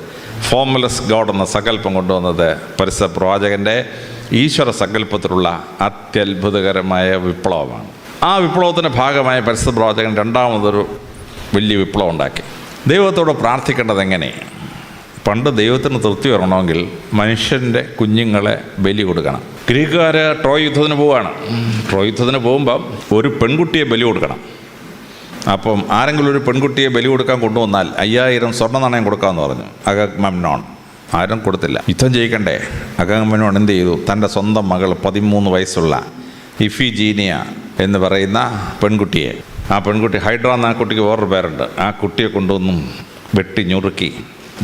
ഫോംലെസ് ഗോഡ് എന്ന സങ്കല്പം കൊണ്ടുവന്നത് പരിശുദ്ധ പ്രവാചകൻ്റെ ഈശ്വര സങ്കല്പത്തിലുള്ള അത്യത്ഭുതകരമായ വിപ്ലവമാണ്. ആ വിപ്ലവത്തിൻ്റെ ഭാഗമായ പരിശുദ്ധ പ്രവാചകൻ രണ്ടാമതൊരു വലിയ വിപ്ലവം ഉണ്ടാക്കി. ദൈവത്തോട് പ്രാർത്ഥിക്കേണ്ടത് എങ്ങനെ? പണ്ട് ദൈവത്തിന് തൃപ്തി വരണമെങ്കിൽ മനുഷ്യൻ്റെ കുഞ്ഞുങ്ങളെ ബലി കൊടുക്കണം. ഗ്രീക്കുകാർ ട്രോയ് യുദ്ധത്തിന് പോവുകയാണ്. ട്രോയ് യുദ്ധത്തിന് പോകുമ്പം ഒരു പെൺകുട്ടിയെ ബലി കൊടുക്കണം. അപ്പം ആരെങ്കിലും ഒരു പെൺകുട്ടിയെ ബലി കൊടുക്കാൻ കൊണ്ടുവന്നാൽ 5000 സ്വർണ്ണ നാണയം കൊടുക്കാമെന്ന് പറഞ്ഞു. അഗമെമ്നോൺ ആരും കൊടുത്തില്ല. യുദ്ധം ചെയ്യിക്കണ്ടേ? അഗമെമ്നോൺ എന്ത് ചെയ്തു? തൻ്റെ സ്വന്തം മകൾ 13 വയസ്സുള്ള ഇഫിജീനിയ എന്ന് പറയുന്ന പെൺകുട്ടിയെ, ആ പെൺകുട്ടി ഹൈഡ്ര എന്ന ആ കുട്ടിക്ക് വേറൊരു പേരുണ്ട്, ആ കുട്ടിയെ കൊണ്ടുവന്നും വെട്ടി ഞുറുക്കി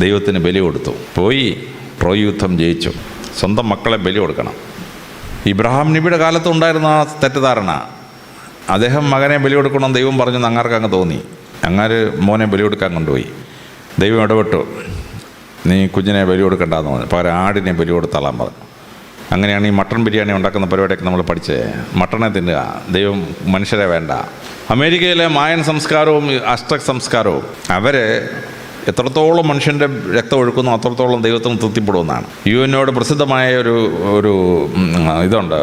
ദൈവത്തിന് ബലി കൊടുത്തു. പോയി ട്രോയ് യുദ്ധം ജയിച്ചു. സ്വന്തം മക്കളെ ബലി കൊടുക്കണം. ഇബ്രാഹിം നബിയുടെ കാലത്ത് ഉണ്ടായിരുന്ന ആ തെറ്റിദ്ധാരണ, അദ്ദേഹം മകനെ ബലി കൊടുക്കണമെന്ന് ദൈവം പറഞ്ഞു. അങ്ങാർക്ക് അങ്ങ് തോന്നി. അങ്ങാര് മോനെ ബലി കൊടുക്കാൻ കൊണ്ടുപോയി. ദൈവം ഇടപെട്ടു, നീ കുഞ്ഞിനെ ബലി കൊടുക്കണ്ടെന്ന് പറഞ്ഞു, പകരം ആടിനെ ബലി കൊടുത്താളാൻ പറഞ്ഞു. അങ്ങനെയാണ് ഈ മട്ടൺ ബിരിയാണി ഉണ്ടാക്കുന്ന പരിപാടിയൊക്കെ നമ്മൾ പഠിച്ചത്. മട്ടണെ തിന്നുക, ദൈവം മനുഷ്യരെ വേണ്ട. അമേരിക്കയിലെ മായൻ സംസ്കാരവും അസ്ട്രക് സംസ്കാരവും അവർ എത്രത്തോളം മനുഷ്യൻ്റെ രക്തം ഒഴുക്കുന്നു അത്രത്തോളം ദൈവത്തിന് തൃപ്തിപ്പെടുമെന്നാണ്. UN പ്രസിദ്ധമായ ഒരു ഇതുണ്ട്,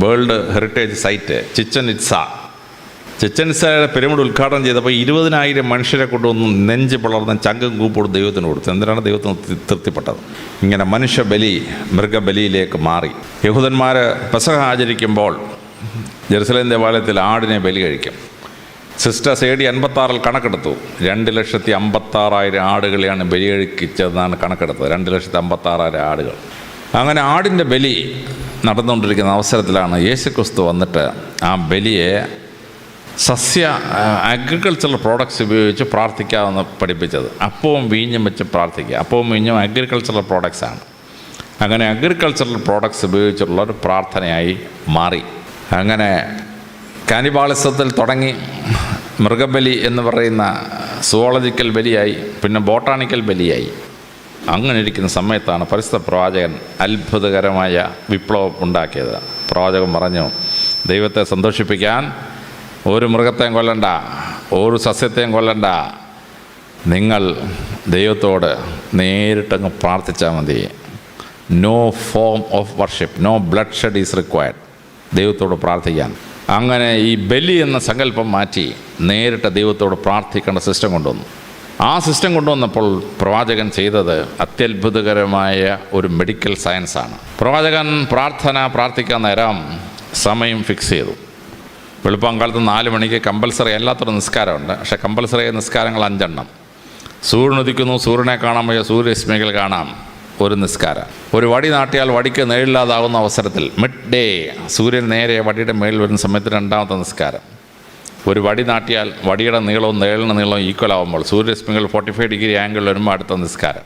വേൾഡ് ഹെറിറ്റേജ് സൈറ്റ് ചിച്ചൻ ഇറ്റ്സയുടെ പിരമിഡ് ഉദ്ഘാടനം ചെയ്തപ്പോൾ 20,000 മനുഷ്യരെ കൊണ്ടുവന്ന് നെഞ്ച് പിളർന്ന് ചങ്കും കൂപ്പോടും ദൈവത്തിന് കൊടുത്തു. എന്തിനാണ് ദൈവത്തിന് തൃപ്തിപ്പെട്ടത്? ഇങ്ങനെ മനുഷ്യബലി മൃഗബലിയിലേക്ക് മാറി. യഹൂദന്മാർ പെസഹ ആചരിക്കുമ്പോൾ ജെറുസലേം ദേവാലയത്തിൽ ആടിനെ ബലി കഴിക്കും. Sisters AD 56 കണക്കെടുത്തു. 2,56,000 ആടുകളെയാണ് ബലി കഴിച്ചതെന്നാണ് കണക്കെടുത്തത്. 2,56,000 ആടുകൾ. അങ്ങനെ ആടിൻ്റെ ബലി നടന്നുകൊണ്ടിരിക്കുന്ന അവസരത്തിലാണ് യേശുക്രിസ്തു വന്നിട്ട് ആ ബലിയെ അഗ്രികൾച്ചറൽ പ്രോഡക്ട്സ് ഉപയോഗിച്ച് പ്രാർത്ഥിക്കാമെന്ന് പഠിപ്പിച്ചത്. അപ്പവും വീഞ്ഞും വെച്ച് പ്രാർത്ഥിക്കുക. അപ്പവും വീഞ്ഞും അഗ്രികൾച്ചറൽ പ്രോഡക്ട്സാണ്. അങ്ങനെ അഗ്രികൾച്ചറൽ പ്രോഡക്ട്സ് ഉപയോഗിച്ചുള്ള ഒരു പ്രാർത്ഥനയായി മാറി. അങ്ങനെ കാനിബാളിസത്തിൽ തുടങ്ങി മൃഗബലി എന്ന് പറയുന്ന സുവോളജിക്കൽ ബലിയായി, പിന്നെ ബോട്ടാണിക്കൽ ബലിയായി. അങ്ങനെ ഇരിക്കുന്ന സമയത്താണ് പരിശുദ്ധ പ്രവാചകൻ അത്ഭുതകരമായ വിപ്ലവം ഉണ്ടാക്കിയത്. പ്രവാചകൻ പറഞ്ഞു, ദൈവത്തെ സന്തോഷിപ്പിക്കാൻ ഒരു മൃഗത്തെയും കൊല്ലണ്ട, ഒരു സസ്യത്തെയും കൊല്ലണ്ട. നിങ്ങൾ ദൈവത്തോട് നേരിട്ടങ്ങ് പ്രാർത്ഥിച്ചാൽ മതി. No form of worship, no bloodshed is required. ദൈവത്തോട് പ്രാർത്ഥിക്കാൻ. അങ്ങനെ ഈ ബലി എന്ന സങ്കല്പം മാറ്റി നേരിട്ട് ദൈവത്തോട് പ്രാർത്ഥിക്കേണ്ട സിസ്റ്റം കൊണ്ടുവന്നു. ആ സിസ്റ്റം കൊണ്ടുവന്നപ്പോൾ പ്രവാചകൻ ചെയ്തത് അത്യത്ഭുതകരമായ ഒരു മെഡിക്കൽ സയൻസാണ്. പ്രവാചകൻ പ്രാർത്ഥിക്കാൻ നേരം സമയം ഫിക്സ് ചെയ്തു. വെളുപ്പാങ്കാലത്ത് 4 മണിക്ക് കമ്പൽസറി അല്ലാത്തൊരു നിസ്കാരമുണ്ട്. പക്ഷേ കമ്പൽസറി നിസ്കാരങ്ങൾ 5 എണ്ണം. സൂര്യൻ ഉദിക്കുന്നു, സൂര്യനെ കാണാൻ വയ്യ, സൂര്യരശ്മികൾ കാണാം, ഒരു നിസ്കാരം. ഒരു വടി നാട്ടിയാൽ വടിക്ക് നേരില്ലാതാവുന്ന അവസരത്തിൽ മിഡ് ഡേ സൂര്യൻ നേരെ വടിയുടെ മേളിൽ വരുന്ന സമയത്ത് 2ാമത്തെ നിസ്കാരം. ഒരു വടി നാട്ടിയാൽ വടിയുടെ നീളവും നേളിൻ്റെ നീളവും ഈക്വൽ ആകുമ്പോൾ സൂര്യരശ്മികൾ 45 ഡിഗ്രി ആംഗിൾ വരുമ്പോൾ അടുത്ത നിസ്കാരം.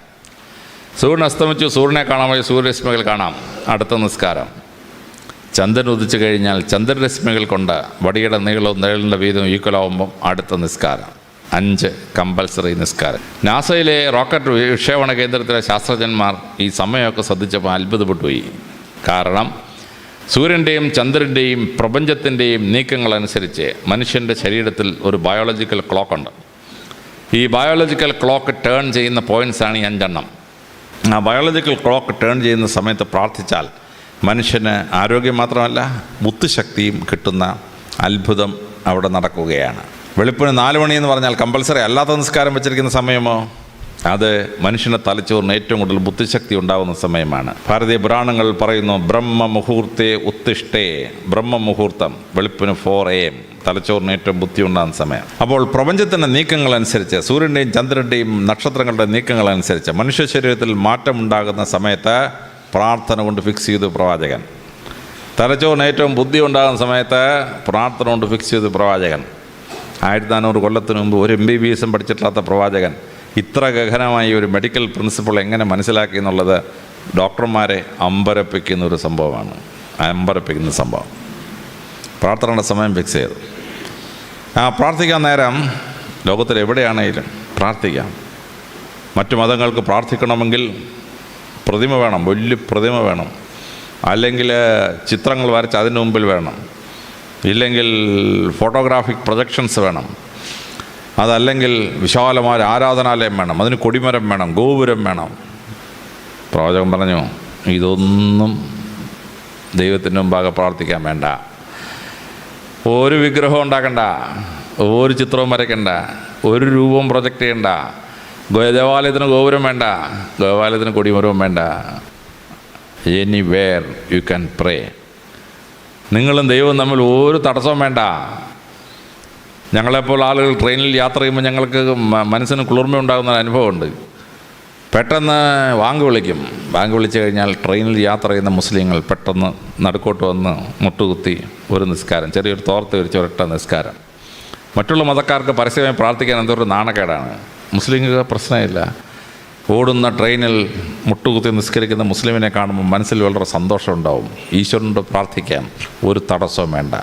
സൂര്യൻ അസ്തമിച്ചു, സൂര്യനെ കാണാൻ വയ്യ, സൂര്യരശ്മികൾ കാണാം, അടുത്ത നിസ്കാരം. ചന്ദ്രൻ ഉദിച്ചു കഴിഞ്ഞാൽ ചന്ദ്രരശ്മികൾ കൊണ്ട് വടിയുടെ നീളവും നേളിൻ്റെ വീതവും ഈക്വൽ ആകുമ്പം അടുത്ത നിസ്കാരം. 5 കമ്പൽസറി നിസ്കാരം. നാസയിലെ റോക്കറ്റ് വിക്ഷേപണ കേന്ദ്രത്തിലെ ശാസ്ത്രജ്ഞന്മാർ ഈ സമയമൊക്കെ ശ്രദ്ധിച്ചപ്പോൾ അത്ഭുതപ്പെട്ടു പോയി. കാരണം സൂര്യൻ്റെയും ചന്ദ്രൻ്റെയും പ്രപഞ്ചത്തിൻ്റെയും നീക്കങ്ങളനുസരിച്ച് മനുഷ്യൻ്റെ ശരീരത്തിൽ ഒരു ബയോളജിക്കൽ ക്ലോക്കുണ്ട്. ഈ ബയോളജിക്കൽ ക്ലോക്ക് ടേൺ ചെയ്യുന്ന പോയിൻറ്റ്സാണ് ഈ 5 എണ്ണം. ആ ബയോളജിക്കൽ ക്ലോക്ക് ടേൺ ചെയ്യുന്ന സമയത്ത് പ്രാർത്ഥിച്ചാൽ മനുഷ്യന് ആരോഗ്യം മാത്രമല്ല ബുദ്ധിശക്തിയും കിട്ടുന്ന അത്ഭുതം അവിടെ നടക്കുകയാണ്. വെളുപ്പിന് 4 മണി എന്ന് പറഞ്ഞാൽ കമ്പൽസറി അല്ലാത്ത നിസ്കാരം വെച്ചിരിക്കുന്ന സമയമോ അത് മനുഷ്യൻ്റെ തലച്ചോറിന് ഏറ്റവും കൂടുതൽ ബുദ്ധിശക്തി ഉണ്ടാകുന്ന സമയമാണ്. ഭാരതീയ പുരാണങ്ങൾ പറയുന്നു, ബ്രഹ്മമുഹൂർത്തേ ഉത്തിഷ്ഠേ. ബ്രഹ്മമുഹൂർത്തം വെളുപ്പിന് 4 AM തലച്ചോറിന് ഏറ്റവും ബുദ്ധി ഉണ്ടാകുന്ന സമയം. അപ്പോൾ പ്രപഞ്ചത്തിൻ്റെ നീക്കങ്ങളനുസരിച്ച്, സൂര്യൻ്റെയും ചന്ദ്രൻ്റെയും നക്ഷത്രങ്ങളുടെ നീക്കങ്ങളനുസരിച്ച് മനുഷ്യ ശരീരത്തിൽ മാറ്റമുണ്ടാകുന്ന സമയത്ത് പ്രാർത്ഥന കൊണ്ട് ഫിക്സ് ചെയ്തു പ്രവാചകൻ. തലച്ചോറിന് ഏറ്റവും ബുദ്ധി ഉണ്ടാകുന്ന സമയത്ത് പ്രാർത്ഥന കൊണ്ട് ഫിക്സ് ചെയ്തു പ്രവാചകൻ. 1400 കൊല്ലത്തിന് മുമ്പ് ഒരു MBBS പഠിച്ചിട്ടില്ലാത്ത പ്രവാചകൻ ഇത്ര ഗഹനമായി ഒരു മെഡിക്കൽ പ്രിൻസിപ്പിൾ എങ്ങനെ മനസ്സിലാക്കി എന്നുള്ളത് ഡോക്ടർമാരെ അമ്പരപ്പിക്കുന്ന ഒരു സംഭവമാണ്. അമ്പരപ്പിക്കുന്ന സംഭവം. പ്രാർത്ഥനയുടെ സമയം ഫിക്സ് ചെയ്തു. പ്രാർത്ഥിക്കാൻ നേരം ലോകത്തിൽ എവിടെയാണെങ്കിലും പ്രാർത്ഥിക്കാം. മറ്റു മതങ്ങൾക്ക് പ്രാർത്ഥിക്കണമെങ്കിൽ പ്രതിമ വേണം, വലിയ പ്രതിമ വേണം, അല്ലെങ്കിൽ ചിത്രങ്ങൾ വരച്ച് അതിന് മുമ്പിൽ വേണം, ഇല്ലെങ്കിൽ ഫോട്ടോഗ്രാഫിക് പ്രൊജക്ഷൻസ് വേണം, അതല്ലെങ്കിൽ വിശാലമായ ആരാധനാലയം വേണം, അതിന് കൊടിമരം വേണം, ഗോപുരം വേണം. പ്രവാചകൻ പറഞ്ഞു, ഇതൊന്നും ദൈവത്തിൻ്റെ മുമ്പാകെ പ്രാർത്ഥിക്കാൻ വേണ്ട. ഒരു വിഗ്രഹം ഉണ്ടാക്കണ്ട, ഒരു ചിത്രവും വരയ്ക്കണ്ട, ഒരു രൂപവും പ്രൊജക്റ്റ് ചെയ്യണ്ട, ദേവാലയത്തിന് ഗോപുരം വേണ്ട, ദേവാലയത്തിന് കൊടിമരവും വേണ്ട. എനിവേർ യു ക്യാൻ പ്രേ. നിങ്ങളും ദൈവവും തമ്മിൽ ഒരു തടസ്സവും വേണ്ട. ഞങ്ങളെപ്പോൾ ആളുകൾ ട്രെയിനിൽ യാത്ര ചെയ്യുമ്പോൾ ഞങ്ങൾക്ക് മനസ്സിന് കുളിർമ ഉണ്ടാകുന്ന അനുഭവമുണ്ട്. പെട്ടെന്ന് വാങ്ക് വിളിക്കും. വാങ്ക് വിളിച്ചു കഴിഞ്ഞാൽ ട്രെയിനിൽ യാത്ര ചെയ്യുന്ന മുസ്ലിങ്ങൾ പെട്ടെന്ന് നടുക്കോട്ട് വന്ന് മുട്ടുകുത്തി ഒരു നിസ്കാരം, ചെറിയൊരു തോർത്ത് വിരിച്ച് ഒരൊറ്റ നിസ്കാരം. മറ്റുള്ള മതക്കാർക്ക് പരസ്യമായി പ്രാർത്ഥിക്കാൻ എന്തൊരു നാണക്കേടാണ്. മുസ്ലിങ്ങൾക്ക് പ്രശ്നമില്ല. ഓടുന്ന ട്രെയിനിൽ മുട്ടുകുത്തി നിസ്കരിക്കുന്ന മുസ്ലിമിനെ കാണുമ്പോൾ മനസ്സിൽ വളരെ സന്തോഷമുണ്ടാവും. ഈശ്വരനോട് പ്രാർത്ഥിക്കാം. ഒരു തടസ്സവും വേണ്ട,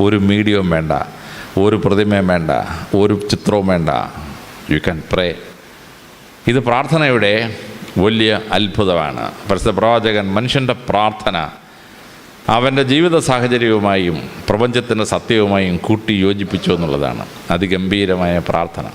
ഒരു മീഡിയവും വേണ്ട, ഒരു പ്രതിമയും വേണ്ട, ഒരു ചിത്രവും വേണ്ട. യു ക്യാൻ പ്രേ. ഇത് പ്രാർത്ഥനയുടെ വലിയ അത്ഭുതമാണ്. പരിശുദ്ധ പ്രവാചകൻ മനുഷ്യൻ്റെ പ്രാർത്ഥന അവൻ്റെ ജീവിത സാഹചര്യവുമായും പ്രപഞ്ചത്തിൻ്റെ സത്യവുമായും കൂട്ടി യോജിപ്പിച്ചു എന്നുള്ളതാണ് അതിഗംഭീരമായ പ്രാർത്ഥന.